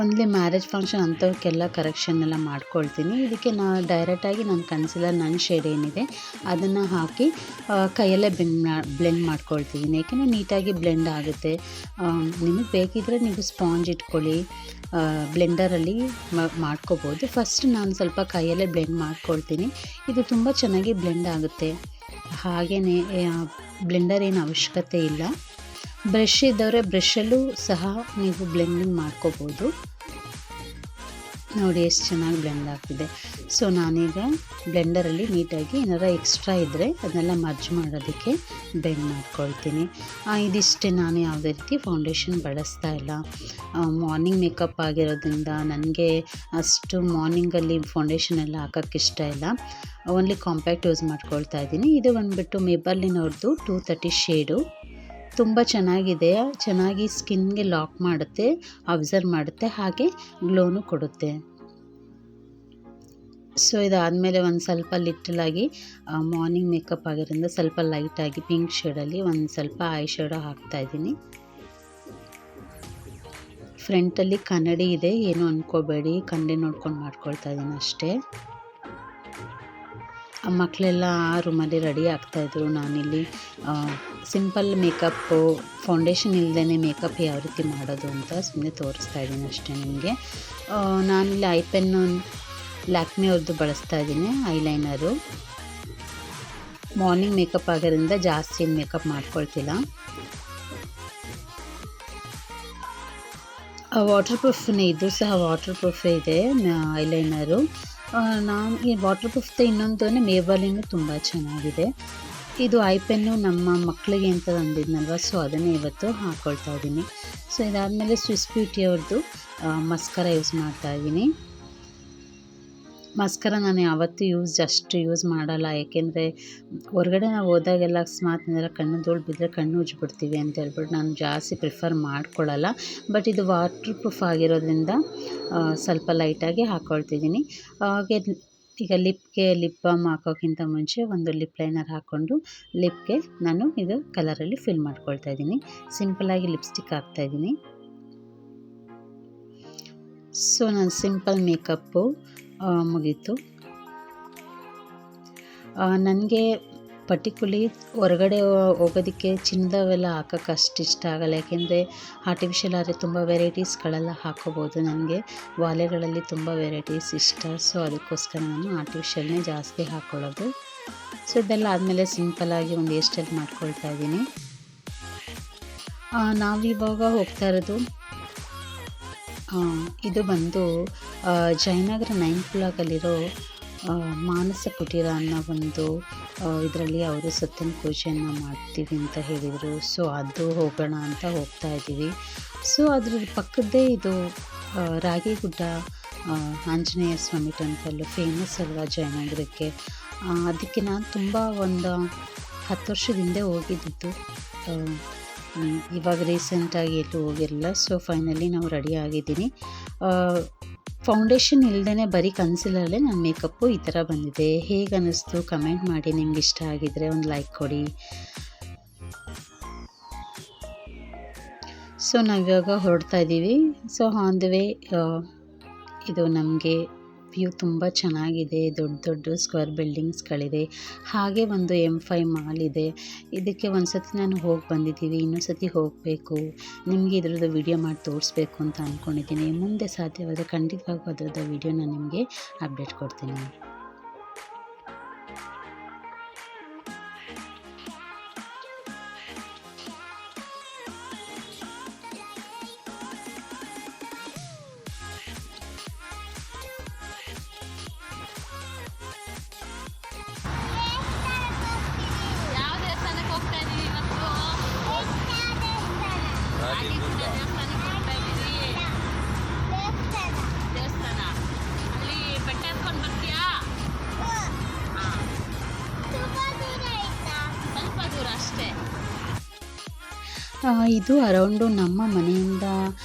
ಓನ್ಲಿ ಮ್ಯಾರೇಜ್ ಫಂಕ್ಷನ್ ಅಂಥವಕ್ಕೆಲ್ಲ ಕರೆಕ್ಷನ್ ಎಲ್ಲ ಮಾಡ್ಕೊಳ್ತೀನಿ. ಇದಕ್ಕೆ ಡೈರೆಕ್ಟಾಗಿ ನಾನು ಕನ್ಸಿಲರ್ ನನ್ನ ಶೇಡ್ ಏನಿದೆ ಅದನ್ನು ಹಾಕಿ ಕೈಯಲ್ಲೇ ಬ್ಲೆಂಡ್ ಮಾಡ್ಕೊಳ್ತಿದ್ದೀನಿ. ಏಕೆಂದರೆ ನೀಟಾಗಿ ಬ್ಲೆಂಡ್ ಆಗುತ್ತೆ. ನಿಮಗೆ ಬೇಕಿದ್ದರೆ ನೀವು ಸ್ಪಾಂಜ್ ಇಟ್ಕೊಳ್ಳಿ, ಬ್ಲೆಂಡರಲ್ಲಿ ಮಾಡ್ಕೋಬೋದು. ಫಸ್ಟ್ ನಾನು ಸ್ವಲ್ಪ ಕೈಯಲ್ಲೇ ಬ್ಲೆಂಡ್ ಮಾಡ್ಕೊಳ್ತೀನಿ. ಇದು ತುಂಬ ಚೆನ್ನಾಗಿ ಬ್ಲೆಂಡ್ ಆಗುತ್ತೆ. ಹಾಗೆಯೇ ಬ್ಲೆಂಡರ್ ಏನು ಅವಶ್ಯಕತೆ ಇಲ್ಲ. ಬ್ರಷ್ ಇದ್ದವರೆ ಬ್ರಷಲ್ಲೂ ಸಹ ನೀವು ಬ್ಲೆಂಡಿಂಗ್ ಮಾಡ್ಕೋಬೋದು. ನೋಡಿ ಎಷ್ಟು ಚೆನ್ನಾಗಿ ಬ್ಲೆಂಡ್ ಆಗ್ತಿದೆ. ಸೊ ನಾನೀಗ ಬ್ಲೆಂಡರಲ್ಲಿ ನೀಟಾಗಿ ಏನಾರ ಎಕ್ಸ್ಟ್ರಾ ಇದ್ದರೆ ಅದನ್ನೆಲ್ಲ ಮರ್ಜ್ ಮಾಡೋದಕ್ಕೆ ಬ್ಲೆಂಡ್ ಮಾಡ್ಕೊಳ್ತೀನಿ. ಇದಿಷ್ಟೇ, ನಾನು ಯಾವುದೇ ರೀತಿ ಫೌಂಡೇಶನ್ ಬಳಸ್ತಾ ಇಲ್ಲ. ಮಾರ್ನಿಂಗ್ ಮೇಕಪ್ ಆಗಿರೋದ್ರಿಂದ ನನಗೆ ಅಷ್ಟು ಮಾರ್ನಿಂಗಲ್ಲಿ ಫೌಂಡೇಶನ್ ಎಲ್ಲ ಹಾಕೋಕ್ಕೆ ಇಷ್ಟ ಇಲ್ಲ. ಓನ್ಲಿ ಕಾಂಪ್ಯಾಕ್ಟ್ ಯೂಸ್ ಮಾಡ್ಕೊಳ್ತಾ ಇದ್ದೀನಿ. ಇದು ಬಂದುಬಿಟ್ಟು ಮೇಬಲ್ಲಿನವ್ರದ್ದು 230 ಶೇಡು. ತುಂಬ ಚೆನ್ನಾಗಿದೆ. ಚೆನ್ನಾಗಿ ಸ್ಕಿನ್ಗೆ ಲಾಕ್ ಮಾಡುತ್ತೆ, ಅಬ್ಸರ್ವ್ ಮಾಡುತ್ತೆ, ಹಾಗೆ ಗ್ಲೋನು ಕೊಡುತ್ತೆ. ಸೊ ಇದಾದಮೇಲೆ ಒಂದು ಸ್ವಲ್ಪ ಲಿಟಲಾಗಿ ಮಾರ್ನಿಂಗ್ ಮೇಕಪ್ ಆಗಿರೋದ್ರಿಂದ ಸ್ವಲ್ಪ ಲೈಟಾಗಿ ಪಿಂಕ್ ಶೇಡಲ್ಲಿ ಒಂದು ಸ್ವಲ್ಪ ಐ ಶೇಡೋ ಹಾಕ್ತಾಯಿದ್ದೀನಿ. ಫ್ರಂಟಲ್ಲಿ ಕನ್ನಡಿ ಇದೆ, ಏನು ಅಂದ್ಕೋಬೇಡಿ, ಕನ್ನಡಿ ನೋಡ್ಕೊಂಡು ಮಾಡ್ಕೊಳ್ತಾ ಇದ್ದೀನಿ ಅಷ್ಟೇ. ಮಕ್ಕಳೆಲ್ಲ ಆ ರೂಮಲ್ಲಿ ರೆಡಿ ಆಗ್ತಾಯಿದ್ರು. ನಾನಿಲ್ಲಿ ಸಿಂಪಲ್ ಮೇಕಪ್ಪು, ಫೌಂಡೇಶನ್ ಇಲ್ಲದೇ ಮೇಕಪ್ ಯಾವ ರೀತಿ ಮಾಡೋದು ಅಂತ ಸುಮ್ಮನೆ ತೋರಿಸ್ತಾ ಇದ್ದೀನಿ ಅಷ್ಟೇ ನಿಮಗೆ. ನಾನಿಲ್ಲಿ ಐ ಪೆನ್ನು ಲ್ಯಾಕ್ಮಿ ಅವ್ರದ್ದು ಬಳಸ್ತಾ ಇದ್ದೀನಿ, ಐಲೈನರು. ಮಾರ್ನಿಂಗ್ ಮೇಕಪ್ ಆಗೋದ್ರಿಂದ ಜಾಸ್ತಿ ಮೇಕಪ್ ಮಾಡ್ಕೊಳ್ತಿಲ್ಲ. ವಾಟರ್ ಪ್ರೂಫ್ನೇ, ಇದು ಸಹ ವಾಟರ್ ಪ್ರೂಫೇ ಇದೆ ಐಲೈನರು. ನಾನು ಈ ವಾಟರ್ ಪ್ರೂಫ್ದು ಇನ್ನೊಂದು ಮೇಬಲಿನೂ ತುಂಬ ಚೆನ್ನಾಗಿದೆ. ಇದು ಐ ಪೆನ್ನು ನಮ್ಮ ಮಕ್ಕಳಿಗೆ ಅಂತ ತಂದಿದ್ನಲ್ವ, ಸೊ ಅದನ್ನೇ ಇವತ್ತು ಹಾಕ್ಕೊಳ್ತಾ ಇದ್ದೀನಿ. ಸೊ ಇದಾದಮೇಲೆ ಸ್ವಿಸ್ ಬ್ಯೂಟಿ ಅವ್ರದ್ದು ಮಸ್ಕರ ಯೂಸ್ ಮಾಡ್ತಾ ಇದ್ದೀನಿ. ಮಸ್ಕರ ನಾನು ಯಾವತ್ತೂ ಅಷ್ಟು ಯೂಸ್ ಮಾಡಲ್ಲ. ಏಕೆಂದರೆ ಹೊರಗಡೆ ನಾವು ಹೋದಾಗೆಲ್ಲ ಅಕಸ್ಮಾತ್ ಏನಾರ ಕಣ್ಣು ಧೂಳು ಬಿದ್ದರೆ ಕಣ್ಣು ಉಜ್ಜಿಬಿಡ್ತೀವಿ ಅಂತ ಹೇಳ್ಬಿಟ್ಟು ನಾನು ಜಾಸ್ತಿ ಪ್ರಿಫರ್ ಮಾಡ್ಕೊಳ್ಳಲ್ಲ. ಬಟ್ ಇದು ವಾಟರ್ ಪ್ರೂಫ್ ಆಗಿರೋದ್ರಿಂದ ಸ್ವಲ್ಪ ಲೈಟಾಗಿ ಹಾಕ್ಕೊಳ್ತಿದ್ದೀನಿ. ಹಾಗೆ ಈಗ ಲಿಪ್ ಬಾಮ್ ಹಾಕೋಕ್ಕಿಂತ ಮುಂಚೆ ಒಂದು ಲಿಪ್ ಲೈನರ್ ಹಾಕ್ಕೊಂಡು ಲಿಪ್ಗೆ ನಾನು ಇದು ಕಲರಲ್ಲಿ ಫಿಲ್ ಮಾಡ್ಕೊಳ್ತಾ ಇದ್ದೀನಿ. ಸಿಂಪಲ್ಲಾಗಿ ಲಿಪ್ಸ್ಟಿಕ್ ಹಾಕ್ತಾಯಿದ್ದೀನಿ. ಸೊ ನಾನು ಸಿಂಪಲ್ ಮೇಕಪ್ಪು ಮುಗೀತು. ನನಗೆ ಪರ್ಟಿಕ್ಯುಲಿ ಹೊರಗಡೆ ಹೋಗೋದಕ್ಕೆ ಚಿನ್ನದವೆಲ್ಲ ಹಾಕೋಕ್ಕೆ ಅಷ್ಟು ಇಷ್ಟ ಆಗಲ್ಲ. ಯಾಕೆಂದರೆ ಆರ್ಟಿಫಿಷಿಯಲ್ ಆದರೆ ತುಂಬ ವೆರೈಟೀಸ್ಗಳೆಲ್ಲ ಹಾಕೋಬೋದು. ನನಗೆ ವಾಲೆಗಳಲ್ಲಿ ತುಂಬ ವೆರೈಟೀಸ್ ಇಷ್ಟ. ಸೊ ಅದಕ್ಕೋಸ್ಕರ ನಾನು ಆರ್ಟಿಫಿಷಿಯಲ್ನೇ ಜಾಸ್ತಿ ಹಾಕ್ಕೊಳ್ಳೋದು. ಸೊ ಇದೆಲ್ಲ ಆದಮೇಲೆ ಸಿಂಪಲ್ಲಾಗಿ ಒಂದು ಹೇರ್ ಸ್ಟೈಲ್ ಮಾಡ್ಕೊಳ್ತಾ ಇದ್ದೀನಿ. ನಾವಿವಾಗ ಹೋಗ್ತಾ ಇರೋದು ಇದು ಬಂದು ಜಯನಗರ 9th ಬ್ಲಾಕಲ್ಲಿರೋ ಮಾನಸ ಕುಟೀರ ಅನ್ನೋ ಒಂದು ಇದರಲ್ಲಿ ಅವರು ಸತ್ಯನ ಪೂಜೆಯನ್ನು ಮಾಡ್ತೀವಿ ಅಂತ ಹೇಳಿದರು. ಸೊ ಅದು ಹೋಗೋಣ ಅಂತ ಹೋಗ್ತಾ ಇದ್ದೀವಿ. ಸೊ ಅದ್ರ ಪಕ್ಕದ್ದೇ ಇದು ರಾಗಿಗುಡ್ಡ ಆಂಜನೇಯ ಸ್ವಾಮಿ ಟೆಂಪಲ್ಲು ಫೇಮಸ್ ಅಲ್ವಾ ಜಯನಗರಕ್ಕೆ. ಅದಕ್ಕೆ ನಾನು ತುಂಬ ಒಂದು 10 ವರ್ಷದ ಹಿಂದೆ ಹೋಗಿದ್ದಿದ್ದು. ಇವಾಗ ರೀಸೆಂಟಾಗಿ ಎಲ್ಲೂ ಹೋಗಿರಲಿಲ್ಲ. ಸೊ ಫೈನಲಿ ನಾವು ರೆಡಿ ಆಗಿದ್ದೀನಿ. ಫೌಂಡೇಶನ್ ಇಲ್ಲದೇ ಬರೀ ಕನ್ಸಿಲರಲ್ಲೇ ನನ್ನ ಮೇಕಪ್ಪು ಈ ಥರ ಬಂದಿದೆ. ಹೇಗೆ ಅನ್ನಿಸ್ತು ಕಮೆಂಟ್ ಮಾಡಿ. ನಿಮ್ಗೆ ಇಷ್ಟ ಆಗಿದ್ದರೆ ಒಂದು ಲೈಕ್ ಕೊಡಿ. ಸೊ ನಾವಿವಾಗ ಹೊರಡ್ತಾ ಇದ್ದೀವಿ. ಸೊ ಆನ್ ದ ವೇ ಇದು ನಮಗೆ ವ್ಯೂ ತುಂಬ ಚೆನ್ನಾಗಿದೆ. ದೊಡ್ಡ ದೊಡ್ಡ ಸ್ಕ್ವೇರ್ ಬಿಲ್ಡಿಂಗ್ಸ್ಗಳಿದೆ. ಹಾಗೆ ಒಂದು M5 ಮಾಲ್ ಇದೆ. ಇದಕ್ಕೆ ಒಂದು ಸತಿ ನಾನು ಹೋಗಿ ಬಂದಿದ್ದೀವಿ, ಇನ್ನೊಂದು ಸತಿ ಹೋಗಬೇಕು. ನಿಮಗೆ ಇದರದ್ದು ವಿಡಿಯೋ ಮಾಡಿ ತೋರಿಸ್ಬೇಕು ಅಂತ ಅಂದ್ಕೊಂಡಿದ್ದೀನಿ. ಮುಂದೆ ಸಾಧ್ಯವಾದರೆ ಖಂಡಿತವಾಗೂ ಅದರದ್ದು ವಿಡಿಯೋನ ನಿಮಗೆ ಅಪ್ಡೇಟ್ ಕೊಡ್ತೀನಿ. ಇದು ಅರೌಂಡು ನಮ್ಮ ಮನೆಯಿಂದ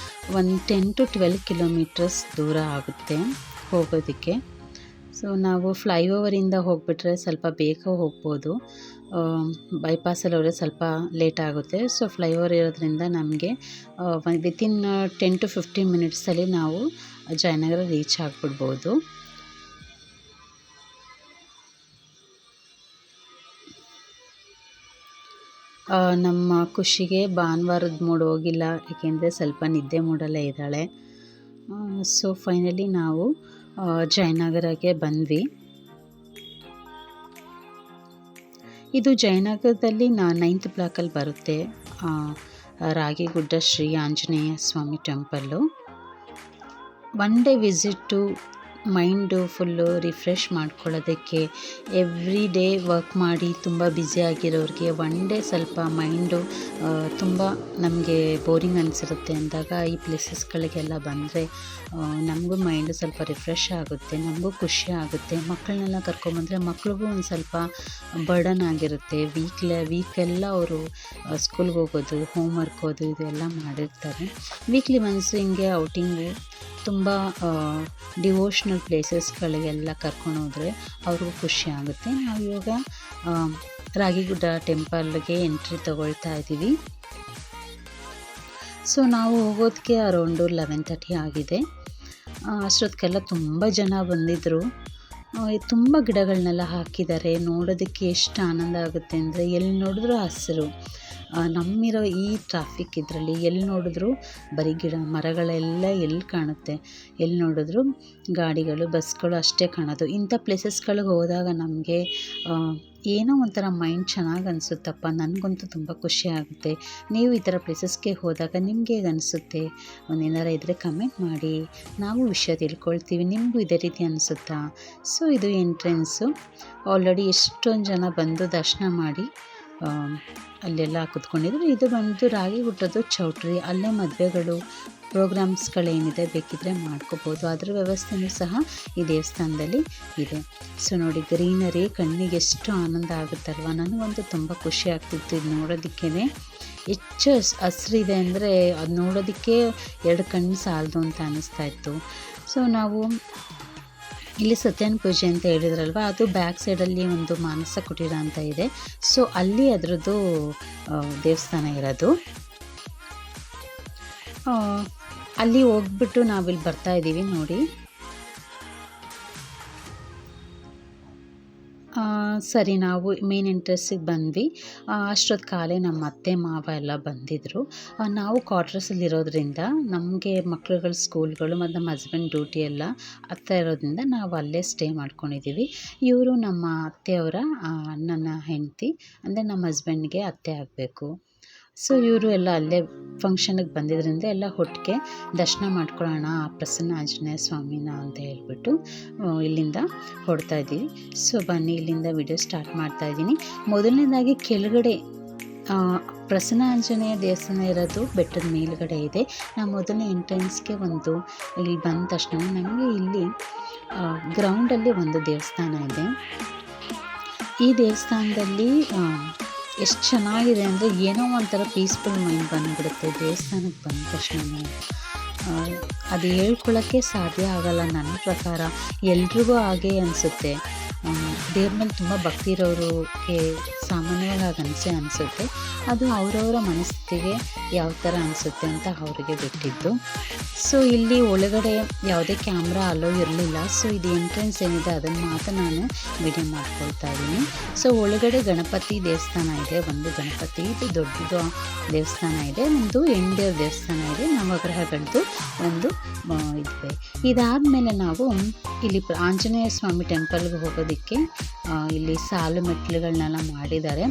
ಒಂದು 10 to 12 ಕಿಲೋಮೀಟರ್ಸ್ ದೂರ ಆಗುತ್ತೆ ಹೋಗೋದಕ್ಕೆ. ಸೊ ನಾವು ಫ್ಲೈಓವರಿಂದ ಹೋಗಿಬಿಟ್ರೆ ಸ್ವಲ್ಪ ಬೇಗ ಹೋಗ್ಬೋದು. ಬೈಪಾಸಲ್ಲಿ ಹೋದರೆ ಸ್ವಲ್ಪ ಲೇಟ್ ಆಗುತ್ತೆ. ಸೊ ಫ್ಲೈಓವರ್ ಇರೋದ್ರಿಂದ ನಮಗೆ ವಿತಿನ್ 10 to 15 ಮಿನಿಟ್ಸಲ್ಲಿ ನಾವು ಜಯನಗರ ರೀಚ್ ಆಗಿಬಿಡ್ಬೋದು. ನಮ್ಮ ಖುಷಿಗೆ ಭಾನುವಾರದ ಮೂಡ್ ಹೋಗಿಲ್ಲ, ಏಕೆಂದರೆ ಸ್ವಲ್ಪ ನಿದ್ದೆ ಮೂಡಲ್ಲೇ ಇದ್ದಾಳೆ. ಸೊ ಫೈನಲಿ ನಾವು ಜಯನಗರಕ್ಕೆ ಬಂದ್ವಿ. ಇದು ಜಯನಗರದಲ್ಲಿ 9th ಬ್ಲಾಕಲ್ಲಿ ಬರುತ್ತೆ. Ragigudda Shri Anjaneya Swami temple. One day visit, mind full refresh ಮಾಡ್ಕೊಳ್ಳೋದಕ್ಕೆ, ಎವ್ರಿ ಡೇ ವರ್ಕ್ ಮಾಡಿ ತುಂಬ ಬ್ಯುಸಿಯಾಗಿರೋರಿಗೆ ಒನ್ ಡೇ ಸ್ವಲ್ಪ ಮೈಂಡು ತುಂಬ ನಮಗೆ ಬೋರಿಂಗ್ ಅನಿಸಿರುತ್ತೆ ಅಂದಾಗ ಈ ಪ್ಲೇಸಸ್ಗಳಿಗೆಲ್ಲ ಬಂದರೆ ನಮಗೂ ಮೈಂಡು ಸ್ವಲ್ಪ ರಿಫ್ರೆಶ್ ಆಗುತ್ತೆ, ನಮಗೂ ಖುಷಿ ಆಗುತ್ತೆ. ಮಕ್ಕಳನ್ನೆಲ್ಲ ಕರ್ಕೊಂಬಂದರೆ ಮಕ್ಳಿಗೂ ಒಂದು ಸ್ವಲ್ಪ ಬರ್ಡನ್ ಆಗಿರುತ್ತೆ. ವೀಕೆಲ್ಲ ಅವರು ಸ್ಕೂಲ್ಗೆ ಹೋಗೋದು, ಹೋಮ್ವರ್ಕ್ ಓದು ಇದೆಲ್ಲ ಮಾಡಿರ್ತಾರೆ. ವೀಕ್ಲಿ ಒನ್ಸ್ ಹಿಂಗೆ ಔಟಿಂಗು ತುಂಬ ಡಿವೋಷ್ನಲ್ ಪ್ಲೇಸಸ್ಗಳಿಗೆಲ್ಲ ಕರ್ಕೊಂಡೋದ್ರೆ ಅವ್ರಿಗೂ ಖುಷಿ ಆಗುತ್ತೆ. ನಾವು ಇವಾಗ ರಾಗಿಗುಡ್ಡ ಟೆಂಪಲ್ಗೆ ಎಂಟ್ರಿ ತಗೊಳ್ತಾ ಇದ್ದೀವಿ. ಸೊ ನಾವು ಹೋಗೋದಕ್ಕೆ ಅರೌಂಡು 11:30 ಆಗಿದೆ. ಅಷ್ಟೊತ್ತಿಗೆಲ್ಲ ತುಂಬ ಜನ ಬಂದಿದ್ದರು. ತುಂಬ ಗಿಡಗಳನ್ನೆಲ್ಲ ಹಾಕಿದ್ದಾರೆ. ನೋಡೋದಕ್ಕೆ ಎಷ್ಟು ಆನಂದ ಆಗುತ್ತೆ ಅಂದರೆ ಎಲ್ಲಿ ನೋಡಿದ್ರೂ ಹಸಿರು. ನಮ್ಮಿರೋ ಈ ಟ್ರಾಫಿಕ್ ಇದರಲ್ಲಿ ಎಲ್ಲಿ ನೋಡಿದ್ರೂ ಬರೀ ಗಿಡ ಮರಗಳೆಲ್ಲ ಎಲ್ಲಿ ಕಾಣುತ್ತೆ, ಎಲ್ಲಿ ನೋಡಿದ್ರೂ ಗಾಡಿಗಳು ಬಸ್ಗಳು ಅಷ್ಟೇ ಕಾಣೋದು. ಇಂಥ ಪ್ಲೇಸಸ್ಗಳಿಗೆ ಹೋದಾಗ ನಮಗೆ ಏನೋ ಒಂಥರ ಮೈಂಡ್ ಚೆನ್ನಾಗಿ ಅನಿಸುತ್ತಪ್ಪ. ನನಗಂತೂ ತುಂಬ ಖುಷಿ ಆಗುತ್ತೆ. ನೀವು ಈ ಥರ ಪ್ಲೇಸಸ್ಗೆ ಹೋದಾಗ ನಿಮಗೆ ಹೇಗೆ ಅನಿಸುತ್ತೆ ಒಂದೇನಾರ ಇದ್ದರೆ ಕಮೆಂಟ್ ಮಾಡಿ, ನಾವು ವಿಷಯ ತಿಳ್ಕೊಳ್ತೀವಿ. ನಿಮಗೂ ಇದೇ ರೀತಿ ಅನಿಸುತ್ತಾ? ಸೊ ಇದು ಎಂಟ್ರೆನ್ಸು. ಆಲ್ರೆಡಿ ಎಷ್ಟೊಂದು ಜನ ಬಂದು ದರ್ಶನ ಮಾಡಿ ಅಲ್ಲೆಲ್ಲ ಕೂತ್ಕೊಂಡಿದ್ರು. ಇದು ಬಂದು ರಾಗಿಗುಡ್ಡದ್ದು ಚೌಟ್ರಿ. ಅಲ್ಲೇ ಮದುವೆಗಳು ಪ್ರೋಗ್ರಾಮ್ಸ್ಗಳೇನಿದೆ ಬೇಕಿದ್ದರೆ ಮಾಡ್ಕೋಬೋದು. ಅದ್ರ ವ್ಯವಸ್ಥೆಯೂ ಸಹ ಈ ದೇವಸ್ಥಾನದಲ್ಲಿ ಇದೆ. ಸೊ ನೋಡಿ, ಗ್ರೀನರಿ ಕಣ್ಣಿಗೆ ಎಷ್ಟು ಆನಂದ ಆಗುತ್ತಲ್ವ. ನನಗಂತೂ ತುಂಬ ಖುಷಿ ಆಗ್ತಿತ್ತು ಇದು ನೋಡೋದಕ್ಕೇ. ಹೆಚ್ಚು ಹಸಿರಿದೆ ಅಂದರೆ ಅದು ನೋಡೋದಕ್ಕೆ 2 ಕಣ್ಣು ಸಾಲದು ಅಂತ ಅನ್ನಿಸ್ತಾ ಇತ್ತು. ಸೊ ನಾವು ಇಲ್ಲಿ ಸತ್ಯನಾರಾಯಣ ಪೂಜೆ ಅಂತ ಹೇಳಿದ್ರಲ್ವ, ಅದು ಬ್ಯಾಕ್ ಸೈಡಲ್ಲಿ ಒಂದು ಮಾನಸ ಕುಟೀರ ಅಂತ ಇದೆ. ಸೊ ಅಲ್ಲಿ ಅದರದ್ದು ದೇವಸ್ಥಾನ ಇರೋದು. ಅಲ್ಲಿ ಹೋಗ್ಬಿಟ್ಟು ನಾವಿಲ್ಲಿ ಬರ್ತಾ ಇದ್ದೀವಿ ನೋಡಿ. ಸರಿ, ನಾವು ಮೇನ್ ಎಂಟ್ರೆನ್ಸಿಗೆ ಬಂದ್ವಿ. ಅಷ್ಟೊತ್ತು ಕಾಲೇ ನಮ್ಮ ಅತ್ತೆ ಮಾವ ಎಲ್ಲ ಬಂದಿದ್ದರು. ನಾವು ಕ್ವಾರ್ಟರ್ಸಲ್ಲಿರೋದ್ರಿಂದ ನಮಗೆ ಮಕ್ಳುಗಳ ಸ್ಕೂಲ್ಗಳು ಮತ್ತು ನಮ್ಮ ಹಸ್ಬೆಂಡ್ ಡ್ಯೂಟಿ ಎಲ್ಲ ಹತ್ರ ಇರೋದ್ರಿಂದ ನಾವು ಅಲ್ಲೇ ಸ್ಟೇ ಮಾಡ್ಕೊಂಡಿದ್ದೀವಿ. ಇವರು ನಮ್ಮ ಅತ್ತೆಯವರ ಅಣ್ಣನ ಹೆಂಡತಿ, ಅಂದರೆ ನಮ್ಮ ಹಸ್ಬೆಂಡ್ಗೆ ಅತ್ತೆ ಆಗಬೇಕು. ಸೊ ಇವರು ಎಲ್ಲ ಅಲ್ಲೇ ಫಂಕ್ಷನಿಗೆ ಬಂದಿದ್ದರಿಂದ ಎಲ್ಲ ಒಟ್ಟಿಗೆ ದರ್ಶನ ಮಾಡ್ಕೊಳ್ಳೋಣ ಪ್ರಸನ್ನ ಆಂಜನೇಯ ಸ್ವಾಮಿನ ಅಂತ ಹೇಳ್ಬಿಟ್ಟು ಇಲ್ಲಿಂದ ಹೊರಡ್ತಾ ಇದ್ದೀವಿ. ಸೊ ಬನ್ನಿ, ಇಲ್ಲಿಂದ ವಿಡಿಯೋ ಸ್ಟಾರ್ಟ್ ಮಾಡ್ತಾ ಇದ್ದೀನಿ. ಮೊದಲನೇದಾಗಿ ಕೆಳಗಡೆ ಪ್ರಸನ್ನ ಆಂಜನೇಯ ದೇವಸ್ಥಾನ ಇರೋದು ಬೆಟ್ಟದ ಮೇಲುಗಡೆ ಇದೆ. ನಾವು ಮೊದಲನೇ ಎಂಟ್ರೆನ್ಸ್ಗೆ ಇಲ್ಲಿ ಬಂದ ತಕ್ಷಣ ನಮಗೆ ಇಲ್ಲಿ ಗ್ರೌಂಡಲ್ಲಿ ಒಂದು ದೇವಸ್ಥಾನ ಇದೆ. ಈ ದೇವಸ್ಥಾನದಲ್ಲಿ ಎಷ್ಟು ಚೆನ್ನಾಗಿದೆ ಅಂದರೆ ಏನೋ ಒಂಥರ ಪೀಸ್ಫುಲ್ ಮೈಂಡ್ ಬಂದುಬಿಡುತ್ತೆ ದೇವಸ್ಥಾನಕ್ಕೆ ಬಂದ ತಕ್ಷಣ. ಅದು ಹೇಳ್ಕೊಳ್ಳೋಕ್ಕೆ ಸಾಧ್ಯ ಆಗಲ್ಲ. ನನ್ನ ಪ್ರಕಾರ ಎಲ್ರಿಗೂ ಹಾಗೆ ಅನಿಸುತ್ತೆ. ದೇವ್ರ ಮೇಲೆ ತುಂಬ ಭಕ್ತಿ ಇರೋರಿಗೆ ಸಾಮಾನ್ಯವಾಗಿ ಹಾಗೆ ಅನಿಸುತ್ತೆ. ಅದು ಅವರವರ ಮನಸ್ಥಿತಿಗೆ ಯಾವ ಥರ ಅನಿಸುತ್ತೆ ಅಂತ ಅವರಿಗೆ ಬಿಟ್ಟಿದ್ದು. ಸೊ ಇಲ್ಲಿ ಒಳಗಡೆ ಯಾವುದೇ ಕ್ಯಾಮ್ರಾ ಅಲೋ ಇರಲಿಲ್ಲ. ಸೊ ಇದು ಎಂಟ್ರೆನ್ಸ್ ಏನಿದೆ ಅದನ್ನು ಮಾತ್ರ ನಾನು ವಿಡಿಯೋ ಮಾಡ್ಕೊಳ್ತಾ ಇದ್ದೀನಿ. ಸೊ ಒಳಗಡೆ ಗಣಪತಿ ದೇವಸ್ಥಾನ ಇದೆ. ಒಂದು ಗಣಪತಿ ಇದು ದೊಡ್ಡದು ದೇವಸ್ಥಾನ ಇದೆ, ಒಂದು ಹೆಣ್ದೇವ್ರ ದೇವಸ್ಥಾನ ಇದೆ, ನವಗ್ರಹಗಳದ್ದು ಒಂದು ಇದೆ. ಇದಾದಮೇಲೆ ನಾವು ಇಲ್ಲಿ ಆಂಜನೇಯ ಸ್ವಾಮಿ ಟೆಂಪಲ್ಗೆ ಹೋಗೋದಕ್ಕೆ ಇಲ್ಲಿ ಸಾಲು ಮೆಟ್ಲುಗಳನ್ನೆಲ್ಲ ಮಾಡಿದ್ದಾರೆ.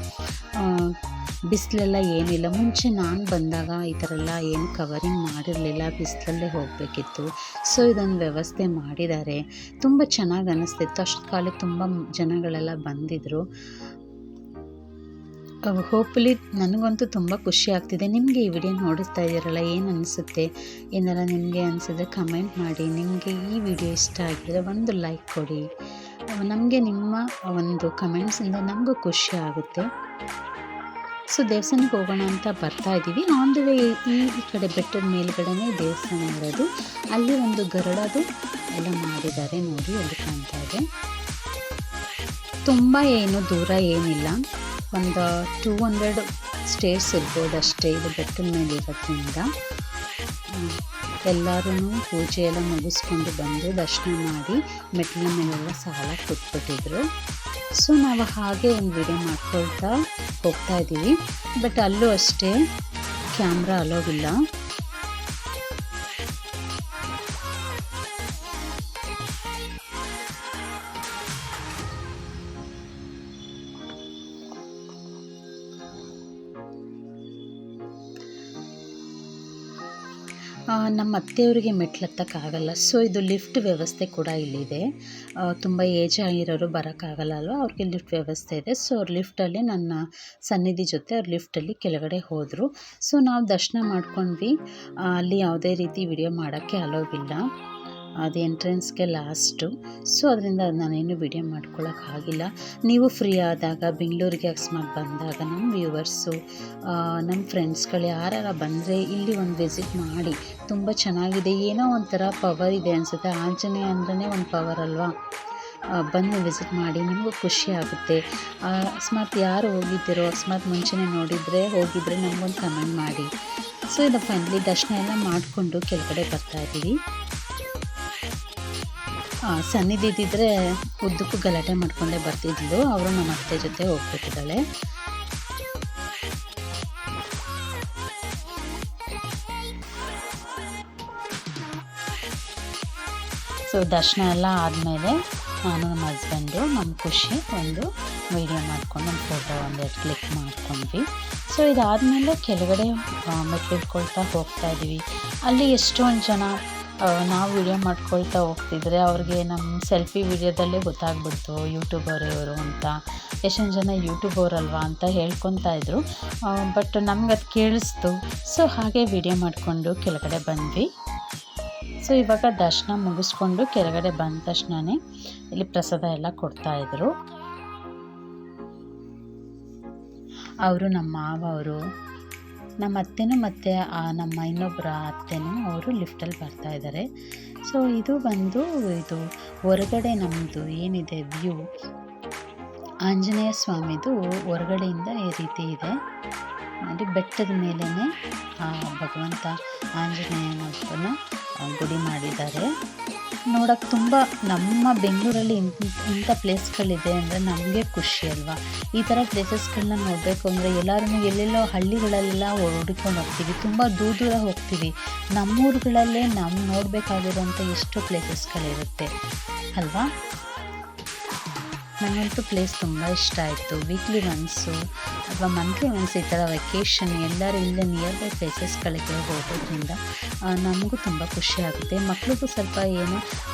ಬಿಸಿಲೆಲ್ಲ ಏನಿಲ್ಲ. ಮುಂಚೆ ನಾನು ಬಂದಾಗ ಈ ಥರ ಎಲ್ಲ ಏನು ಕವರಿಂಗ್ ಮಾಡಿರಲಿಲ್ಲ, ಬಿಸಿಲಲ್ಲೇ ಹೋಗಬೇಕಿತ್ತು. ಸೊ ಇದೊಂದು ವ್ಯವಸ್ಥೆ ಮಾಡಿದ್ದಾರೆ. ತುಂಬ ಚೆನ್ನಾಗಿ ಅನ್ನಿಸ್ತಿತ್ತು. ಅಷ್ಟು ಕಾಲಕ್ಕೆ ತುಂಬ ಜನಗಳೆಲ್ಲ ಬಂದಿದ್ದರು. ಹೋಪ್ಫುಲಿ ನನಗಂತೂ ತುಂಬ ಖುಷಿ ಆಗ್ತಿದೆ. ನಿಮಗೆ ಈ ವಿಡಿಯೋ ನೋಡಿಸ್ತಾ ಇದ್ದೀರಲ್ಲ, ಏನು ಅನಿಸುತ್ತೆ? ಏನಾರ ನಿಮಗೆ ಅನಿಸಿದ್ರೆ ಕಮೆಂಟ್ ಮಾಡಿ. ನಿಮಗೆ ಈ ವಿಡಿಯೋ ಇಷ್ಟ ಆಗಿದ್ರೆ ಒಂದು ಲೈಕ್ ಕೊಡಿ. ನಮಗೆ ನಿಮ್ಮ ಒಂದು ಕಮೆಂಟ್ಸಿಂದ ನಮಗೂ ಖುಷಿ ಆಗುತ್ತೆ. ಸೊ ದೇವಸ್ಥಾನಕ್ಕೆ ಹೋಗೋಣ ಅಂತ ಬರ್ತಾ ಇದ್ದೀವಿ. ಆನ್ ದ ವೇ ಈ ಕಡೆ ಬೆಟ್ಟದ ಮೇಲ್ಗಡೆನೇ ದೇವಸ್ಥಾನ ಇರೋದು. ಅಲ್ಲಿ ಒಂದು ಗರುಡದು ಎಲ್ಲ ಮಾಡಿದ್ದಾರೆ ನೋಡಿ, ಅಲ್ಲಿ ಕಾಣ್ತಾ ಇದೆ. ತುಂಬ ಏನು ದೂರ ಏನಿಲ್ಲ, ಒಂದು 200 ಸ್ಟೇರ್ಸ್ ಇರ್ಬೋದು ಅಷ್ಟೇ. ಇದು ಬೆಟ್ಟದ ಮೇಲೆ ಇರೋದ್ರಿಂದ ಎಲ್ಲರೂ ಪೂಜೆ ಎಲ್ಲ ಮುಗಿಸ್ಕೊಂಡು ಬಂದು ದರ್ಶನ ಮಾಡಿ ಮೆಟ್ಟಿಲ ಮೇಲೆಲ್ಲ ಸಾಲ ಕೊಟ್ಬಿಟ್ಟಿದ್ರು. ಸೊ ನಾವು ಹಾಗೆ ಒಂದು ವಿಡಿಯೋ ಮಾಡ್ಕೊಳ್ತಾ ಹೋಗ್ತಾ ಇದ್ದೀವಿ. ಬಟ್ ಅಲ್ಲೂ ಅಷ್ಟೇ ಕ್ಯಾಮ್ರಾ ಅಲೋವಿಲ್ಲ. ನಮ್ಮ ಅತ್ತೆಯವರಿಗೆ ಮೆಟ್ಲು ಹತ್ತಕ್ಕಾಗಲ್ಲ. ಸೊ ಇದು ಲಿಫ್ಟ್ ವ್ಯವಸ್ಥೆ ಕೂಡ ಇಲ್ಲಿದೆ. ತುಂಬ ಏಜ್ ಆಗಿರೋರು ಬರೋಕ್ಕಾಗಲ್ಲ ಅಲ್ವಾ, ಅವ್ರಿಗೆ ಲಿಫ್ಟ್ ವ್ಯವಸ್ಥೆ ಇದೆ. ಸೊ ಅವ್ರು ಲಿಫ್ಟಲ್ಲಿ ನನ್ನ ಸನ್ನಿಧಿ ಜೊತೆ ಅವ್ರು ಲಿಫ್ಟಲ್ಲಿ ಕೆಳಗಡೆ ಹೋದರು. ಸೊ ನಾವು ದರ್ಶನ ಮಾಡ್ಕೊಂಡ್ವಿ. ಅಲ್ಲಿ ಯಾವುದೇ ರೀತಿ ವಿಡಿಯೋ ಮಾಡೋಕ್ಕೆ ಅಲೋವಿಲ್ಲ, ಅದು ಎಂಟ್ರೆನ್ಸ್ಗೆ ಲಾಸ್ಟು. ಸೊ ಅದರಿಂದ ನಾನೇನು ವಿಡಿಯೋ ಮಾಡ್ಕೊಳ್ಳೋಕ್ಕಾಗಿಲ್ಲ. ನೀವು ಫ್ರೀ ಆದಾಗ ಬೆಂಗಳೂರಿಗೆ ಅಕಸ್ಮಾತ್ ಬಂದಾಗ ನಮ್ಮ ವ್ಯೂವರ್ಸು, ನಮ್ಮ ಫ್ರೆಂಡ್ಸ್ಗಳು ಯಾರು ಬಂದರೆ ಇಲ್ಲಿ ಒಂದು ವಿಸಿಟ್ ಮಾಡಿ. ತುಂಬ ಚೆನ್ನಾಗಿದೆ, ಏನೋ ಒಂಥರ ಪವರ್ ಇದೆ ಅನಿಸುತ್ತೆ. ಆಂಜನೇಯ ಅಂದ್ರೇ ಒಂದು ಪವರ್ ಅಲ್ವಾ. ಬಂದು ವಿಸಿಟ್ ಮಾಡಿ, ನಿಮಗೂ ಖುಷಿ ಆಗುತ್ತೆ. ಅಕಸ್ಮಾತ್ ಯಾರು ಹೋಗಿದ್ದೀರೋ, ಅಕಸ್ಮಾತ್ ಮುಂಚೆನೇ ಹೋಗಿದ್ರೆ ನಮಗೊಂದು ಕಮೆಂಟ್ ಮಾಡಿ. ಸೊ ಇದು ಫೈನಲಿ ದರ್ಶನ ಎಲ್ಲ ಮಾಡಿಕೊಂಡು ಕೆಳಗಡೆ ಬರ್ತಾಯಿದ್ದೀವಿ. ಸನ್ನಿಧಿ ಇದ್ದಿದ್ರೆ ಉದ್ದಕ್ಕೂ ಗಲಾಟೆ ಮಾಡ್ಕೊಂಡೇ ಬರ್ತಿದ್ಲು. ಅವರು ನಮ್ಮ ಅತ್ತೆ ಜೊತೆ ಹೋಗ್ಬಿಟ್ಟಿದ್ದಾಳೆ. ಸೊ ದರ್ಶನ ಎಲ್ಲ ಆದಮೇಲೆ ನಾನು ನಮ್ಮ ಹಸ್ಬೆಂಡು ನಮ್ಮ ಖುಷಿ ಒಂದು ವೀಡಿಯೋ ಮಾಡ್ಕೊಂಡು ಒಂದು ಫೋಟೋ ಒಂದೆರಡು ಕ್ಲಿಕ್ ಮಾಡ್ಕೊಂಡ್ವಿ. ಸೊ ಇದಾದಮೇಲೆ ಕೆಳಗಡೆ ಮೆಟ್ಲು ಇಟ್ಕೊಳ್ತಾ ಹೋಗ್ತಾಯಿದ್ದೀವಿ. ಅಲ್ಲಿ ಎಷ್ಟೊಂದು ಜನ ನಾವು ವಿಡಿಯೋ ಮಾಡ್ಕೊಳ್ತಾ ಹೋಗ್ತಿದ್ರೆ ಅವ್ರಿಗೆ ನಮ್ಮ ಸೆಲ್ಫಿ ವಿಡಿಯೋದಲ್ಲೇ ಗೊತ್ತಾಗ್ಬಿಡ್ತು ಯೂಟ್ಯೂಬರ್ ಇವರು ಅಂತ. ಎಷ್ಟೊಂದು ಜನ ಯೂಟ್ಯೂಬರ್ ಅಲ್ವಾ ಅಂತ ಹೇಳ್ಕೊತಾ ಇದ್ರು. ಬಟ್ ನಮ್ಗೆ ಅದು ಕೇಳಿಸ್ತು. ಸೊ ಹಾಗೆ ವಿಡಿಯೋ ಮಾಡಿಕೊಂಡು ಕೆಳಗಡೆ ಬಂದ್ವಿ. ಸೊ ಇವಾಗ ದರ್ಶನ ಮುಗಿಸ್ಕೊಂಡು ಕೆಳಗಡೆ ಬಂದ ತಕ್ಷಣವೇ ಇಲ್ಲಿ ಪ್ರಸಾದ ಎಲ್ಲ ಕೊಡ್ತಾಯಿದ್ರು. ಅವರು ನಮ್ಮ ಮಾವ ಅವರು, ನಮ್ಮ ಅತ್ತೆನೂ ಮತ್ತು ನಮ್ಮ ಇನ್ನೊಬ್ಬರ ಅತ್ತೆನೂ ಅವರು ಲಿಫ್ಟಲ್ಲಿ ಬರ್ತಾಯಿದ್ದಾರೆ. ಸೊ ಇದು ಹೊರಗಡೆ ನಮ್ಮದು ಏನಿದೆ ವ್ಯೂ, ಆಂಜನೇಯ ಸ್ವಾಮಿದು ಹೊರಗಡೆಯಿಂದ ಈ ರೀತಿ ಇದೆ ನೋಡಿ. ಬೆಟ್ಟದ ಮೇಲೇ ಭಗವಂತ ಆಂಜನೇಯನ ಗುಡಿ ಮಾಡಿದ್ದಾರೆ. ನೋಡೋಕ್ಕೆ ತುಂಬ, ನಮ್ಮ ಬೆಂಗಳೂರಲ್ಲಿ ಇಂಥ ಪ್ಲೇಸ್ಗಳಿದೆ ಅಂದರೆ ನಮಗೆ ಖುಷಿ ಅಲ್ವಾ. ಈ ಥರ ಪ್ಲೇಸಸ್ಗಳನ್ನ ನೋಡಬೇಕು ಅಂದರೆ ಎಲ್ಲರೂ ಎಲ್ಲೆಲ್ಲೋ ಹಳ್ಳಿಗಳಲ್ಲೆಲ್ಲ ಹುಡುಕೊಂಡು ಹೋಗ್ತೀವಿ, ತುಂಬ ದೂರ ಹೋಗ್ತೀವಿ. ನಮ್ಮೂರುಗಳಲ್ಲೇ ನಾವು ನೋಡಬೇಕಾಗಿರೋಂಥ ಎಷ್ಟು ಪ್ಲೇಸಸ್ಗಳಿರುತ್ತೆ ಅಲ್ವಾ. ನನಗಂತೂ ಪ್ಲೇಸ್ ತುಂಬ ಇಷ್ಟ ಆಯಿತು. ವೀಕ್ಲಿ ಒನ್ಸು ಅಥವಾ ಮಂತ್ಲಿ ಒನ್ಸ್ ಈ ಥರ ವೆಕೇಷನ್ ಎಲ್ಲರೂ ಇಲ್ಲೇ ನಿಯರ್ ಬೈ ಪ್ಲೇಸಸ್ಗಳಿಗೆ ಹೋಗೋದ್ರಿಂದ ನಮಗೂ ತುಂಬ ಖುಷಿ ಆಗುತ್ತೆ. ಮಕ್ಳಿಗೂ ಸ್ವಲ್ಪ ಏನು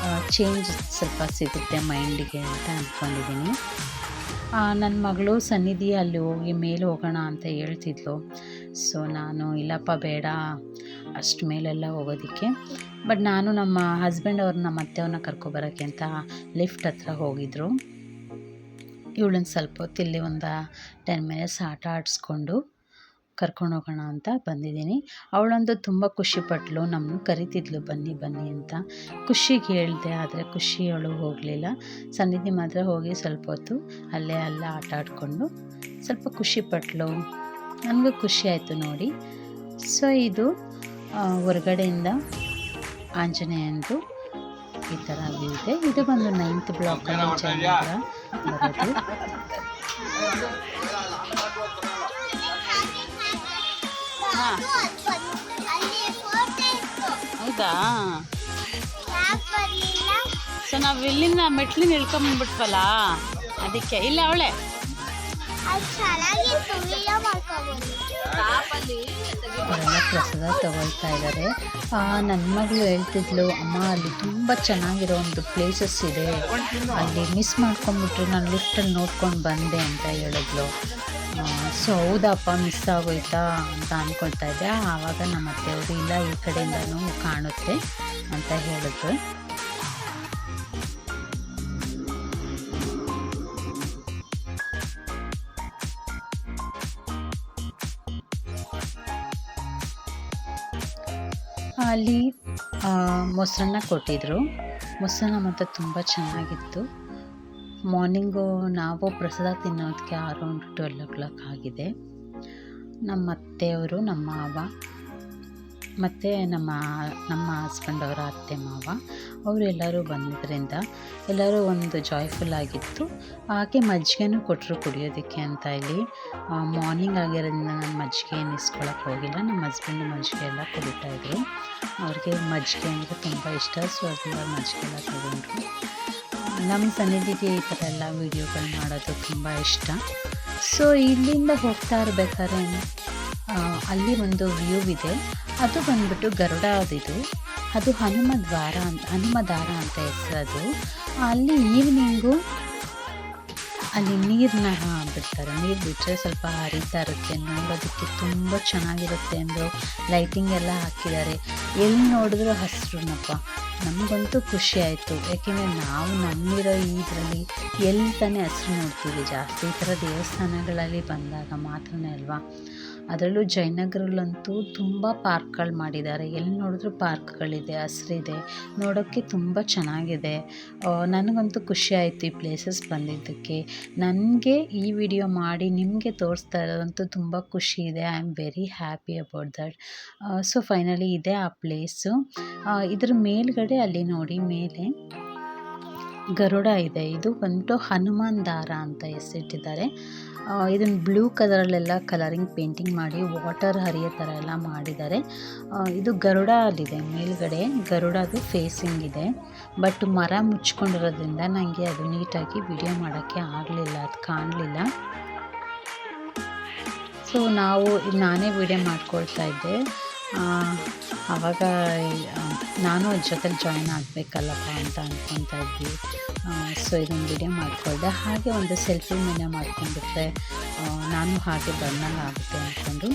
ಚೇಂಜ್ ಸ್ವಲ್ಪ ಸಿಗುತ್ತೆ ಮೈಂಡಿಗೆ ಅಂತ ಅಂದ್ಕೊಂಡಿದ್ದೀನಿ. ನನ್ನ ಮಗಳು ಸನ್ನಿಧಿ ಅಲ್ಲಿ ಹೋಗಿ ಮೇಲೆ ಹೋಗೋಣ ಅಂತ ಹೇಳ್ತಿದ್ಲು. ಸೊ ನಾನು ಇಲ್ಲಪ್ಪ ಬೇಡ ಅಷ್ಟು ಮೇಲೆಲ್ಲ ಹೋಗೋದಕ್ಕೆ. ಬಟ್ ನಾನು ನಮ್ಮ ಹಸ್ಬೆಂಡ್ ಅವ್ರನ್ನ ನಮ್ಮ ಅತ್ತೆಯವ್ರನ್ನ ಕರ್ಕೊಬರೋಕ್ಕೆ ಅಂತ ಲಿಫ್ಟ್ ಹತ್ರ ಹೋಗಿದ್ರು. ಇವಳನ್ನ ಸ್ವಲ್ಪ ಹೊತ್ತು ಇಲ್ಲಿ ಒಂದು 10 ಮಿನಿಟ್ಸ್ ಆಟ ಆಡಿಸ್ಕೊಂಡು ಕರ್ಕೊಂಡು ಹೋಗೋಣ ಅಂತ ಬಂದಿದ್ದೀನಿ. ಅವಳಂತೂ ತುಂಬ ಖುಷಿಪಟ್ಲು, ನಮ್ಮನ್ನು ಕರಿತಿದ್ಲು ಬನ್ನಿ ಬನ್ನಿ ಅಂತ. ಖುಷಿಗೆ ಹೇಳಿದೆ, ಆದರೆ ಖುಷಿ ಅವಳು ಹೋಗಲಿಲ್ಲ. ಸನ್ನಿಧಿ ಮಾತ್ರ ಹೋಗಿ ಸ್ವಲ್ಪ ಹೊತ್ತು ಅಲ್ಲೇ ಆಟ ಆಡಿಕೊಂಡು ಸ್ವಲ್ಪ ಖುಷಿಪಟ್ಲು. ನನಗೂ ಖುಷಿ ಆಯಿತು ನೋಡಿ. ಸೊ ಇದು ಹೊರಗಡೆಯಿಂದ ಆಂಜನೇಯಂದು ಈ ಥರ ವ್ಯೂ ಇದೆ. ಇದು ಬಂದು 9th ಬ್ಲಾಕ್ ಜಯನಗರ ಬರೋದು. ಹೌದಾ? ಸೊ ನಾವು ಇಲ್ಲಿಂದ ಮೆಟ್ಲಿನ ಇಳ್ಕೊಂಬಂದ್ಬಿಟ್ವಲ್ಲ, ಅದಕ್ಕೆ ಇಲ್ಲ ಅವಳೆ ಅವರೆಲ್ಲ ಪ್ರಸಾದ ತಗೊಳ್ತಾ ಇದ್ದಾರೆ. ನನ್ನ ಮಗಳು ಹೇಳ್ತಿದ್ಲು, ಅಮ್ಮ ಅಲ್ಲಿ ತುಂಬ ಚೆನ್ನಾಗಿರೋ ಒಂದು ಪ್ಲೇಸಸ್ ಇದೆ, ಅಲ್ಲಿ ಮಿಸ್ ಮಾಡ್ಕೊಂಡ್ಬಿಟ್ರೆ ನಾನು ಲಿಫ್ಟಲ್ಲಿ ನೋಡ್ಕೊಂಡು ಬಂದೆ ಅಂತ ಹೇಳಿದ್ಲು. ಸೊ ಹೌದಪ್ಪ ಮಿಸ್ ಆಗೋಯ್ತಾ ಅಂತ ಅಂದ್ಕೊಳ್ತಾ ಇದ್ದೆ. ಆವಾಗ ನಮ್ಮ ಅತ್ತೆಯವರು ಇಲ್ಲ ಈ ಕಡೆಯಿಂದನೂ ಕಾಣುತ್ತೆ ಅಂತ ಹೇಳಿದ್ರು. ಅಲ್ಲಿ ಮೊಸರನ್ನ ಕೊಟ್ಟಿದ್ದರು. ಮೊಸರನ್ನ ಮಾತ್ರ ತುಂಬ ಚೆನ್ನಾಗಿತ್ತು. ಮಾರ್ನಿಂಗು ನಾವು ಪ್ರಸಾದ ತಿನ್ನೋದಕ್ಕೆ ಅರೌಂಡ್ 12 ಆಗಿದೆ. ನಮ್ಮ ಅತ್ತೆಯವರು, ನಮ್ಮ ಮಾವ ಮತ್ತು ನಮ್ಮ ಹಸ್ಬೆಂಡ್ ಅವರ ಅತ್ತೆ ಮಾವ ಅವರೆಲ್ಲರೂ ಬಂದಿದ್ದರಿಂದ ಎಲ್ಲರೂ ಒಂದು ಜಾಯ್ಫುಲ್ ಆಗಿತ್ತು. ಹಾಗೆ ಮಜ್ಜಿಗೆನೂ ಕೊಟ್ಟರು ಕುಡಿಯೋದಕ್ಕೆ ಅಂತ. ಇಲ್ಲಿ ಮಾರ್ನಿಂಗ್ ಆಗಿರೋದ್ರಿಂದ ನಾನು ಮಜ್ಜಿಗೆ ಏನು ಇಸ್ಕೊಳಕ್ಕೆ ಹೋಗಿಲ್ಲ. ನಮ್ಮ ಹಸ್ಬೆಂಡು ಮಜ್ಜಿಗೆ ಎಲ್ಲ ಕುಡಿತಾಯಿದ್ರು. ಅವ್ರಿಗೆ ಮಜ್ಜಿಗೆ ಅಂದರೆ ತುಂಬ ಇಷ್ಟ. ಸೊ ಅದರಿಂದ ಮಜ್ಜಿಗೆ ಎಲ್ಲ ತಗೊಂಡ್ರು. ನಮ್ಮ ಸನ್ನಿಧಿಗೆ ಈ ಥರ ಎಲ್ಲ ವೀಡಿಯೋಗಳು ಮಾಡೋದು ತುಂಬ ಇಷ್ಟ. ಸೊ ಇಲ್ಲಿಂದ ಹೋಗ್ತಾ ಇರ್ಬೇಕಾದ್ರೆ ಅಲ್ಲಿ ಒಂದು ವ್ಯೂ ಇದೆ. ಅದು ಬಂದ್ಬಿಟ್ಟು ಗರುಡದಿದು. ಅದು ಹನುಮದಾರ ಅಂತ ಹೆಸರದು. ಅಲ್ಲಿ ಈವ್ನಿಂಗು ಅಲ್ಲಿ ನೀರನ್ನ ಬಿಡ್ತಾರೆ. ನೀರು ಬಿಟ್ಟರೆ ಸ್ವಲ್ಪ ಹರಿತಾ ಇರುತ್ತೆ, ನೋಡೋದಕ್ಕೆ ತುಂಬ ಚೆನ್ನಾಗಿರುತ್ತೆ ಅಂದರು. ಲೈಟಿಂಗ್ ಎಲ್ಲ ಹಾಕಿದ್ದಾರೆ. ಎಲ್ಲಿ ನೋಡಿದ್ರು ಹಸಿರುನಪ್ಪ. ನಮಗಂತೂ ಖುಷಿ ಆಯಿತು. ಯಾಕೆಂದರೆ ನಾವು ನಮ್ಮಿರೋ ಇದರಲ್ಲಿ ಎಲ್ಲಿ ತಾನೇ ಹಸಿರು ನೋಡ್ತೀವಿ ಜಾಸ್ತಿ. ಈ ಥರ ದೇವಸ್ಥಾನಗಳಲ್ಲಿ ಬಂದಾಗ ಮಾತ್ರನೇ ಅಲ್ವಾ. ಅದರಲ್ಲೂ ಜಯನಗರಲ್ಲಂತೂ ತುಂಬ ಪಾರ್ಕ್ಗಳು ಮಾಡಿದ್ದಾರೆ. ಎಲ್ಲಿ ನೋಡಿದ್ರೂ ಪಾರ್ಕ್ಗಳಿದೆ, ಹಸಿರಿದೆ, ನೋಡೋಕ್ಕೆ ತುಂಬ ಚೆನ್ನಾಗಿದೆ. ನನಗಂತೂ ಖುಷಿ ಆಯಿತು ಈ ಪ್ಲೇಸಸ್ ಬಂದಿದ್ದಕ್ಕೆ. ನನಗೆ ಈ ವಿಡಿಯೋ ಮಾಡಿ ನಿಮಗೆ ತೋರಿಸ್ತಾ ಇರೋದಂತೂ ತುಂಬ ಖುಷಿ ಇದೆ. I am very happy about that. So finally ಇದೆ ಆ ಪ್ಲೇಸು. ಇದ್ರ ಮೇಲ್ಗಡೆ ಅಲ್ಲಿ ನೋಡಿ ಮೇಲೆ ಗರುಡ ಇದೆ. ಇದು ಬಂದ್ಬಿಟ್ಟು ಹನುಮಾನ್ ದಾರ ಅಂತ ಹೆಸರಿಟ್ಟಿದ್ದಾರೆ. ಇದನ್ನು ಬ್ಲೂ ಕಲರಲ್ಲೆಲ್ಲ ಕಲರಿಂಗ್ ಪೇಂಟಿಂಗ್ ಮಾಡಿ ವಾಟರ್ ಹರಿಯೋ ಥರ ಎಲ್ಲ ಮಾಡಿದ್ದಾರೆ. ಇದು ಗರುಡ ಅಲ್ಲಿದೆ ಮೇಲ್ಗಡೆ. ಗರುಡದು ಫೇಸಿಂಗ್ ಇದೆ. ಬಟ್ ಮರ ಮುಚ್ಕೊಂಡಿರೋದ್ರಿಂದ ನನಗೆ ಅದು ನೀಟಾಗಿ ವಿಡಿಯೋ ಮಾಡೋಕ್ಕೆ ಆಗಲಿಲ್ಲ, ಅದು ಕಾಣಲಿಲ್ಲ. ಸೊ ನಾನೇ ವಿಡಿಯೋ ಮಾಡ್ಕೊಳ್ತಾ ಇದ್ದೆ. ಆವಾಗ ನಾನು ಅದ್ರ ಜೊತೆಲಿ ಜಾಯಿನ್ ಆಗಬೇಕಲ್ಲಪ್ಪ ಅಂತ ಅಂದ್ಕೊತಾ ಇದ್ವಿ. ಸೊ ಇದೊಂದು ವಿಡಿಯೋ ಮಾಡಿಕೊಂಡೆ. ಹಾಗೆ ಒಂದು ಸೆಲ್ಫಿ ವಿಡಿಯೋ ಮಾಡ್ಕೊಂಡ್ಬಿಟ್ರೆ ನಾನು ಹಾಗೆ ಬಂದಂಗೆ ಆಗುತ್ತೆ ಅಂದ್ಕೊಂಡು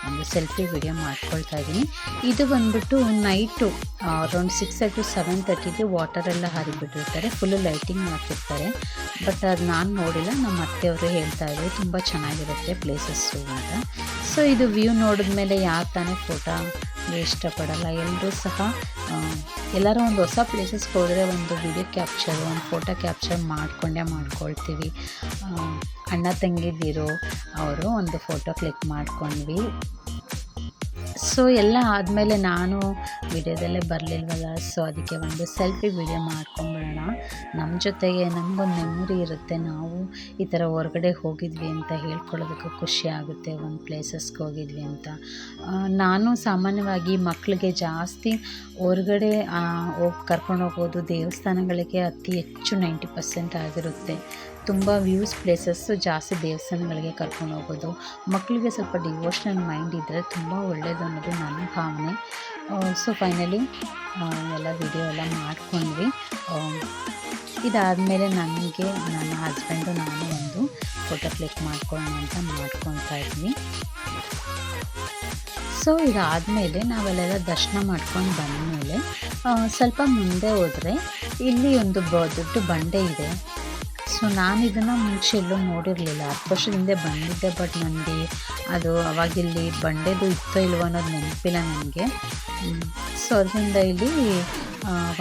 ಒಂದು ಸೆಲ್ಫಿ ವಿಡಿಯೋ ಮಾಡ್ಕೊಳ್ತಾ ಇದ್ದೀನಿ. ಇದು ಬಂದ್ಬಿಟ್ಟು ನೈಟು ಅರೌಂಡ್ 6 to 7:30ಗೆ ವಾಟರೆಲ್ಲ ಹರಿಬಿಟ್ಟಿರ್ತಾರೆ. ಫುಲ್ಲು ಲೈಟಿಂಗ್ ಮಾಡ್ತಿರ್ತಾರೆ. ಬಟ್ ಅದು ನಾನು ನೋಡಿಲ್ಲ. ನಮ್ಮ ಅತ್ತೆಯವರು ಹೇಳ್ತಾಯಿದ್ರು ತುಂಬ ಚೆನ್ನಾಗಿರುತ್ತೆ ಪ್ಲೇಸಸ್ಸು ಅಂತ. ಸೊ ಇದು ವ್ಯೂ ನೋಡಿದ್ಮೇಲೆ ಯಾರು ತಾನೇ ಫೋಟೋ ಇಷ್ಟಪಡಲ್ಲ. ಎಲ್ಲರೂ ಸಹ ಎಲ್ಲರೂ ಒಂದು ಹೊಸ ಪ್ಲೇಸಸ್ಗೆ ಹೋದರೆ ಒಂದು ವಿಡಿಯೋ ಕ್ಯಾಪ್ಚರು, ಒಂದು ಫೋಟೋ ಕ್ಯಾಪ್ಚರ್ ಮಾಡ್ಕೊಳ್ತೀವಿ. ಅಣ್ಣ ತಂಗಿದಿರು ಅವರು ಒಂದು ಫೋಟೋ ಕ್ಲಿಕ್ ಮಾಡ್ಕೊಂಡ್ವಿ. ಸೊ ಎಲ್ಲ ಆದಮೇಲೆ ನಾನು ವಿಡಿಯೋದಲ್ಲೇ ಬರಲಿಲ್ವಲ್ಲ, ಸೊ ಅದಕ್ಕೆ ಒಂದು ಸೆಲ್ಫಿ ವಿಡಿಯೋ ಮಾಡ್ಕೊಂಬಿಡೋಣ. ನಮ್ಮ ಜೊತೆಗೆ ನಮಗೊಂದು ಮೆಮೊರಿ ಇರುತ್ತೆ. ನಾವು ಈ ಥರ ಹೊರಗಡೆ ಹೋಗಿದ್ವಿ ಅಂತ ಹೇಳ್ಕೊಳ್ಳೋದಕ್ಕೂ ಖುಷಿ ಆಗುತ್ತೆ, ಒಂದು ಪ್ಲೇಸಸ್ಗೆ ಹೋಗಿದ್ವಿ ಅಂತ. ನಾನು ಸಾಮಾನ್ಯವಾಗಿ ಮಕ್ಕಳಿಗೆ ಜಾಸ್ತಿ ಹೊರಗಡೆ ಕರ್ಕೊಂಡು ಹೋಗೋದು ದೇವಸ್ಥಾನಗಳಿಗೆ ಅತಿ ಹೆಚ್ಚು 90% ಆಗಿರುತ್ತೆ. ತುಂಬ ವ್ಯೂಸ್ ಪ್ಲೇಸಸ್ಸು ಜಾಸ್ತಿ ದೇವಸ್ಥಾನಗಳಿಗೆ ಕರ್ಕೊಂಡು ಹೋಗೋದು. ಮಕ್ಕಳಿಗೆ ಸ್ವಲ್ಪ ಡಿವೋಷ್ನಲ್ ಮೈಂಡ್ ಇದ್ದರೆ ತುಂಬ ಒಳ್ಳೆಯದು ಅನ್ನೋದು ನನ್ನ ಭಾವನೆ. ಸೊ ಫೈನಲಿ ಎಲ್ಲ ವಿಡಿಯೋ ಎಲ್ಲ ಮಾಡ್ಕೊಂಡ್ವಿ. ಇದಾದಮೇಲೆ ನನಗೆ ನನ್ನ ಹಸ್ಬೆಂಡು ನಾನು ಒಂದು ಫೋಟೋ ಕ್ಲಿಕ್ ಮಾಡ್ಕೊಳ್ಳೋಣ ಅಂತ ಮಾಡ್ಕೊತಾ ಇದ್ವಿ. ಸೊ ಇದಾದಮೇಲೆ ನಾವೆಲ್ಲ ದರ್ಶನ ಮಾಡ್ಕೊಂಡು ಬಂದಮೇಲೆ ಸ್ವಲ್ಪ ಮುಂದೆ ಹೋದರೆ ಇಲ್ಲಿ ಒಂದು ದೊಡ್ಡ ಬಂಡೆ ಇದೆ. ಸೊ ನಾನು ಇದನ್ನು ಮುಂಚೆ ಎಲ್ಲೂ ನೋಡಿರಲಿಲ್ಲ. 10 ವರ್ಷದ ಹಿಂದೆ ಬಂದಿದ್ದೆ. ಬಟ್ ನನಗೆ ಅದು ಅವಾಗಿಲ್ಲಿ ಬಂಡೆದು ಇತ್ತೋ ಇಲ್ವೋ ಅನ್ನೋದು ನೆನಪಿಲ್ಲ ನನಗೆ. ಸೊ ಅದರಿಂದ ಇಲ್ಲಿ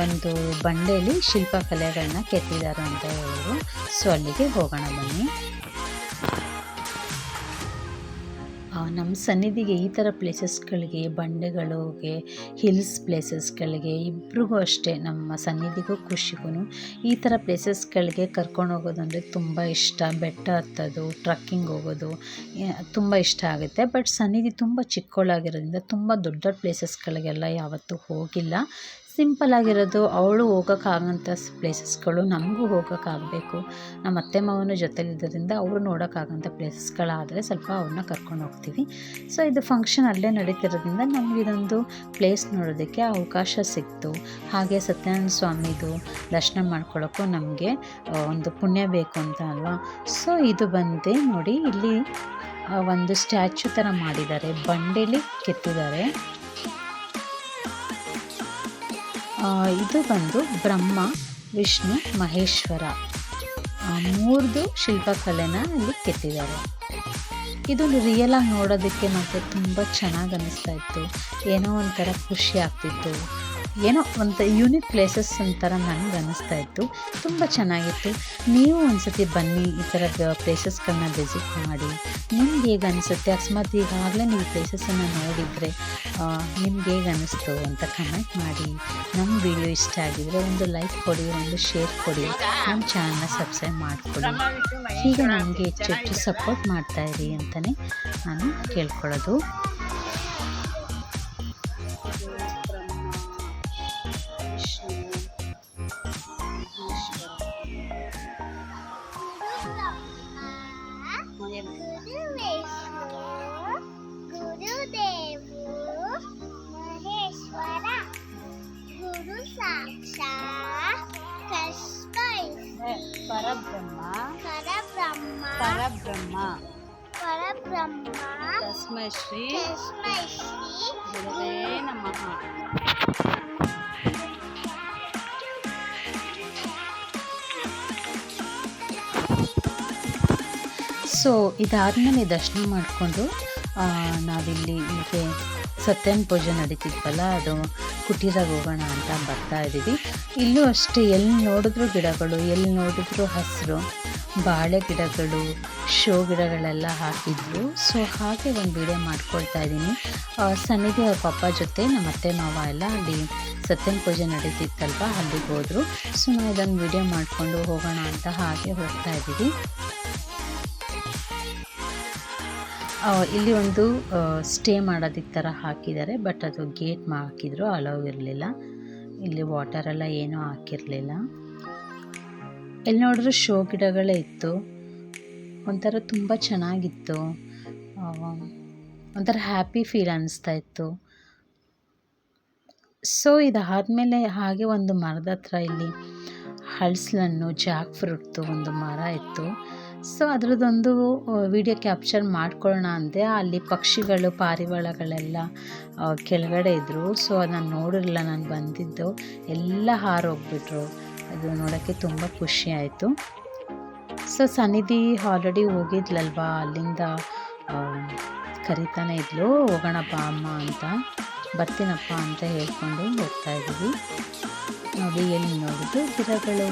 ಒಂದು ಬಂಡೆಯಲ್ಲಿ ಶಿಲ್ಪಕಲೆಗಳನ್ನ ಕೆತ್ತಿದ್ದಾರೆ ಅಂತ ಹೇಳಿದ್ರು. ಸೊ ಅಲ್ಲಿಗೆ ಹೋಗೋಣ ಬನ್ನಿ. ನಮ್ಮ ಸನ್ನಿಧಿಗೆ ಈ ಥರ ಪ್ಲೇಸಸ್ಗಳಿಗೆ, ಬಂಡೆಗಳಿಗೆ, ಹಿಲ್ಸ್ ಪ್ಲೇಸಸ್ಗಳಿಗೆ ಇಬ್ರಿಗೂ ಅಷ್ಟೇ, ನಮ್ಮ ಸನ್ನಿಧಿಗೂ ಖುಷಿಗೂ ಈ ಥರ ಪ್ಲೇಸಸ್ಗಳಿಗೆ ಕರ್ಕೊಂಡು ಹೋಗೋದು ಅಂದರೆ ತುಂಬ ಇಷ್ಟ. ಬೆಟ್ಟ ಹತ್ತೋದು, ಟ್ರಕ್ಕಿಂಗ್ ಹೋಗೋದು ತುಂಬ ಇಷ್ಟ ಆಗುತ್ತೆ. ಬಟ್ ಸನ್ನಿಧಿ ತುಂಬ ಚಿಕ್ಕವಳಾಗಿರೋದ್ರಿಂದ ತುಂಬ ದೊಡ್ಡ ಪ್ಲೇಸಸ್ಗಳಿಗೆಲ್ಲ ಯಾವತ್ತೂ ಹೋಗಿಲ್ಲ. ಸಿಂಪಲ್ಲಾಗಿರೋದು, ಅವಳು ಹೋಗೋಕ್ಕಾಗಂಥ ಪ್ಲೇಸಸ್ಗಳು ನಮಗೂ ಹೋಗೋಕ್ಕಾಗಬೇಕು. ನಮ್ಮ ಅತ್ತೆ ಮಾವನ ಜೊತೆಲಿದ್ದರಿಂದ ಅವರು ನೋಡೋಕ್ಕಾಗಂಥ ಪ್ಲೇಸಸ್ಗಳಾದರೆ ಸ್ವಲ್ಪ ಅವ್ರನ್ನ ಕರ್ಕೊಂಡು ಹೋಗ್ತೀವಿ. ಸೊ ಇದು ಫಂಕ್ಷನ್ ಅಲ್ಲೇ ನಡೀತಿರೋದ್ರಿಂದ ನಮಗಿದೊಂದು ಪ್ಲೇಸ್ ನೋಡೋದಕ್ಕೆ ಅವಕಾಶ ಸಿಕ್ತು. ಹಾಗೆ ಸತ್ಯನಾರಾಯಣ ಸ್ವಾಮಿದು ದರ್ಶನ ಮಾಡ್ಕೊಳ್ಳೋಕ್ಕೂ ನಮಗೆ ಒಂದು ಪುಣ್ಯ ಬೇಕು ಅಂತ ಅಲ್ವಾ. ಸೊ ಇದು ಬಂದು ನೋಡಿ, ಇಲ್ಲಿ ಒಂದು ಸ್ಟ್ಯಾಚ್ಯೂ ಥರ ಮಾಡಿದ್ದಾರೆ, ಬಂಡೆಲಿ ಕೆತ್ತಿದ್ದಾರೆ. ಇದು ಬಂದು ಬ್ರಹ್ಮ, ವಿಷ್ಣು, ಮಹೇಶ್ವರ 3 ಶಿಲ್ಪಕಲೆನ ಇಲ್ಲಿ ಕೆತ್ತಿದ್ದಾರೆ. ಇದು ರಿಯಲಾಗಿ ನೋಡೋದಕ್ಕೆ ಮತ್ತು ತುಂಬ ಚೆನ್ನಾಗಿ ಅನ್ನಿಸ್ತಾ ಇತ್ತು. ಏನೋ ಒಂಥರ ಖುಷಿ ಆಗ್ತಿತ್ತು. ಏನೋ ಒಂದು ಯೂನಿಕ್ ಪ್ಲೇಸಸ್ ಒಂಥರ ನನಗೆ ಅನ್ನಿಸ್ತಾ ಇತ್ತು. ತುಂಬ ಚೆನ್ನಾಗಿತ್ತು. ನೀವು ಒಂದ್ಸತಿ ಬನ್ನಿ, ಈ ಥರ ಪ್ಲೇಸಸ್ಗಳನ್ನ ವಿಸಿಟ್ ಮಾಡಿ. ನಿಮ್ಗೆ ಹೇಗೆ ಅನಿಸುತ್ತೆ? ಅಕಸ್ಮಾತ್ ಈಗಾಗಲೇ ನೀವು ಪ್ಲೇಸಸನ್ನು ನೋಡಿದರೆ ನಿಮ್ಗೆ ಹೇಗೆ ಅನ್ನಿಸ್ತು ಅಂತ ಕಮೆಂಟ್ ಮಾಡಿ. ನಮ್ಮ ವಿಡಿಯೋ ಇಷ್ಟ ಆಗಿದರೆ ಒಂದು ಲೈಕ್ ಕೊಡಿ, ಒಂದು ಶೇರ್ ಕೊಡಿ, ನಮ್ಮ ಚಾನಲ್ನ ಸಬ್ಸ್ಕ್ರೈಬ್ ಮಾಡಿಕೊಡಿ. ಹೀಗೆ ನಮಗೆ ಹೆಚ್ಚು ಹೆಚ್ಚು ಸಪೋರ್ಟ್ ಮಾಡ್ತಾಯಿರಿ ಅಂತಲೇ ನಾನು ಕೇಳ್ಕೊಳ್ಳೋದು. ಪರಬ್ರಹ್ಮ ತಸ್ಮೈ ಶ್ರೀ ಗುರುವೇ ನಮಃ. ಸೊ ಇದಾದಮೇಲೆ ದರ್ಶನ ಮಾಡಿಕೊಂಡು ನಾವಿಲ್ಲಿ ಹೀಗೆ ಸತ್ಯನಾರಾಯಣ ಪೂಜೆ ನಡೀತಿದ್ವಲ್ಲ, ಅದು ಕುಟೀರಾಗ ಹೋಗೋಣ ಅಂತ ಬರ್ತಾ ಇದ್ದೀವಿ. ಇಲ್ಲೂ ಅಷ್ಟೇ, ಎಲ್ಲಿ ನೋಡಿದ್ರು ಗಿಡಗಳು, ಎಲ್ಲಿ ನೋಡಿದ್ರು ಹಸಿರು, ಬಾಳೆ ಗಿಡಗಳು, ಶೋ ಗಿಡಗಳೆಲ್ಲ ಹಾಕಿದ್ರು. ಸೊ ಹಾಗೆ ಒಂದು ವಿಡಿಯೋ ಮಾಡ್ಕೊಳ್ತಾ ಇದ್ದೀನಿ. ಸನ್ನಿಧಿ ಅವ್ರ ಪಪ್ಪ ಜೊತೆ ನಮ್ಮ ಅತ್ತೆ ಮಾವ ಎಲ್ಲ ಅಲ್ಲಿ ಸತ್ಯನಾರಾಯಣ ಪೂಜೆ ನಡೀತಿತ್ತಲ್ವ, ಅಲ್ಲಿಗೆ ಹೋದರು. ಸೊ ನಾವು ಇದನ್ನು ವಿಡಿಯೋ ಮಾಡಿಕೊಂಡು ಹೋಗೋಣ ಅಂತ ಹಾಗೆ ಹೋಗ್ತಾ ಇದ್ದೀವಿ. ಇಲ್ಲಿ ಒಂದು ಸ್ಟೇ ಮಾಡೋದಕ್ಕೆ ಥರ ಹಾಕಿದ್ದಾರೆ, ಬಟ್ ಅದು ಗೇಟ್ ಹಾಕಿದ್ರು, ಅಲೌ ಇರಲಿಲ್ಲ. ಇಲ್ಲಿ ವಾಟರೆಲ್ಲ ಏನೂ ಹಾಕಿರಲಿಲ್ಲ. ಎಲ್ಲಿ ನೋಡಿದ್ರು ಶೋ ಗಿಡಗಳೇ ಇತ್ತು. ಒಂಥರ ತುಂಬ ಚೆನ್ನಾಗಿತ್ತು. ಒಂಥರ ಹ್ಯಾಪಿ ಫೀಲ್ ಅನ್ನಿಸ್ತಾ ಇತ್ತು. ಸೊ ಇದಾದಮೇಲೆ ಹಾಗೆ ಒಂದು ಮರದ ಹತ್ರ ಇಲ್ಲಿ ಹಲಸನ್ನು, ಜಾಕ್ ಫ್ರೂಟ್ದು ಒಂದು ಮರ ಇತ್ತು. ಸೊ ಅದರದ್ದೊಂದು ವಿಡಿಯೋ ಕ್ಯಾಪ್ಚರ್ ಮಾಡ್ಕೊಳ್ಳೋಣ ಅಂದೆ. ಅಲ್ಲಿ ಪಕ್ಷಿಗಳು, ಪಾರಿವಾಳಗಳೆಲ್ಲ ಕೆಳಗಡೆ ಇದ್ದರು. ಸೊ ಅದನ್ನು ನೋಡಿರಲಿಲ್ಲ, ನಾನು ಬಂದಿದ್ದು ಎಲ್ಲ ಹಾರೋಗ್ಬಿಟ್ರು. ಅದು ನೋಡೋಕ್ಕೆ ತುಂಬ ಖುಷಿ ಆಯಿತು. ಸೊ ಸನ್ನಿಧಿ ಆಲ್ರೆಡಿ ಹೋಗಿದ್ಲಲ್ವ, ಅಲ್ಲಿಂದ ಕರಿತಾನೆ ಇದ್ಲು, ಹೋಗೋಣಪ್ಪ ಅಮ್ಮ ಅಂತ, ಬರ್ತೀನಪ್ಪ ಅಂತ ಹೇಳ್ಕೊಂಡು ಹೋಗ್ತಾ ಇದ್ದೀವಿ. ನೋಡಿ ಎಲ್ಲಿ ನೋಡಿದ್ದು ಗಿಡಗಳು.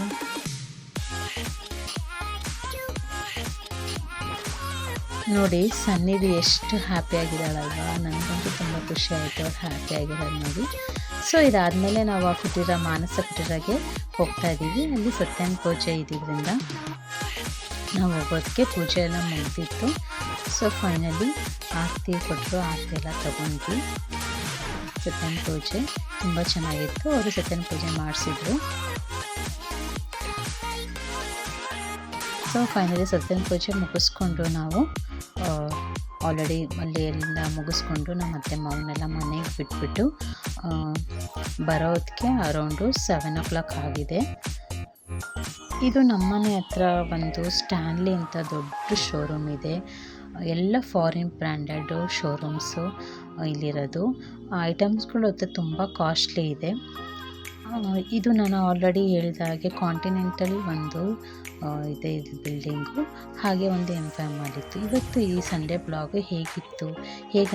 ನೋಡಿ ಸನ್ನಿಧಿ ಎಷ್ಟು ಹ್ಯಾಪಿಯಾಗಿದ್ದಾಳಲ್ವ, ನನಗಂತೂ ತುಂಬ ಖುಷಿ ಆಯಿತು ಅವ್ರು ಹ್ಯಾಪಿಯಾಗಿರೋದು ನೋಡಿ. ಸೊ ಇದಾದಮೇಲೆ ನಾವು ಆ ಕುಟೀರ, ಮಾನಸ ಕುಟೀರಗೆ ಹೋಗ್ತಾ ಇದ್ದೀವಿ. ಅಲ್ಲಿ ಸತ್ಯನಾರಾಯಣ ಪೂಜೆ ಇದ್ದಿದ್ದರಿಂದ ನಾವು ಹೋಗೋದಕ್ಕೆ ಪೂಜೆ ಎಲ್ಲ ಮುಗಿದಿತ್ತು. ಸೊ ಫೈನಲಿ ಆರತಿ ಕೊಟ್ಟರು, ಆರತಿ ಎಲ್ಲ ತೊಗೊಂಡ್ವಿ. ಸತ್ಯನಾರಾಯಣ ಪೂಜೆ ತುಂಬ ಚೆನ್ನಾಗಿತ್ತು. ಅವರು ಸತ್ಯನಾರಾಯಣ ಪೂಜೆ ಮಾಡಿಸಿದ್ರು. ಸೊ ಫೈನಲಿ ಸತ್ಯನಾರಾಯಣ ಪೂಜೆ ಮುಗಿಸ್ಕೊಂಡು ನಾವು ಆಲ್ರೆಡಿ ಅಲ್ಲಿ ಎಲ್ಲಿಂದ ಮುಗಿಸ್ಕೊಂಡು ನಮ್ಮ ಅತ್ತೆ ಮಾವನ್ನೆಲ್ಲ ಮನೆಗೆ ಬಿಟ್ಬಿಟ್ಟು ಬರೋದಕ್ಕೆ ಅರೌಂಡು 7 o'clock ಆಗಿದೆ. ಇದು ನಮ್ಮನೆ ಹತ್ರ ಒಂದು ಸ್ಟ್ಯಾನ್ಲಿ ಅಂತ ದೊಡ್ಡ ಶೋರೂಮ್ ಇದೆ. ಎಲ್ಲ ಫಾರಿನ್ ಬ್ರ್ಯಾಂಡೆಡ್ ಶೋರೂಮ್ಸು ಇಲ್ಲಿರೋದು. ಐಟಮ್ಸ್ಗಳು ತುಂಬ ಕಾಸ್ಟ್ಲಿ ಇದೆ. ಇದು ನಾನು ಆಲ್ರೆಡಿ ಹೇಳಿದ ಹಾಗೆ ಕಾಂಟಿನೆಂಟಲ್ ಒಂದು ಇದೆ, ಇದು ಬಿಲ್ಡಿಂಗು, ಹಾಗೆ ಒಂದು M5 ಮಾಡಿತ್ತು. ಇವತ್ತು ಈ ಸಂಡೇ ಬ್ಲಾಗು ಹೇಗಿತ್ತು, ಹೇಗೆ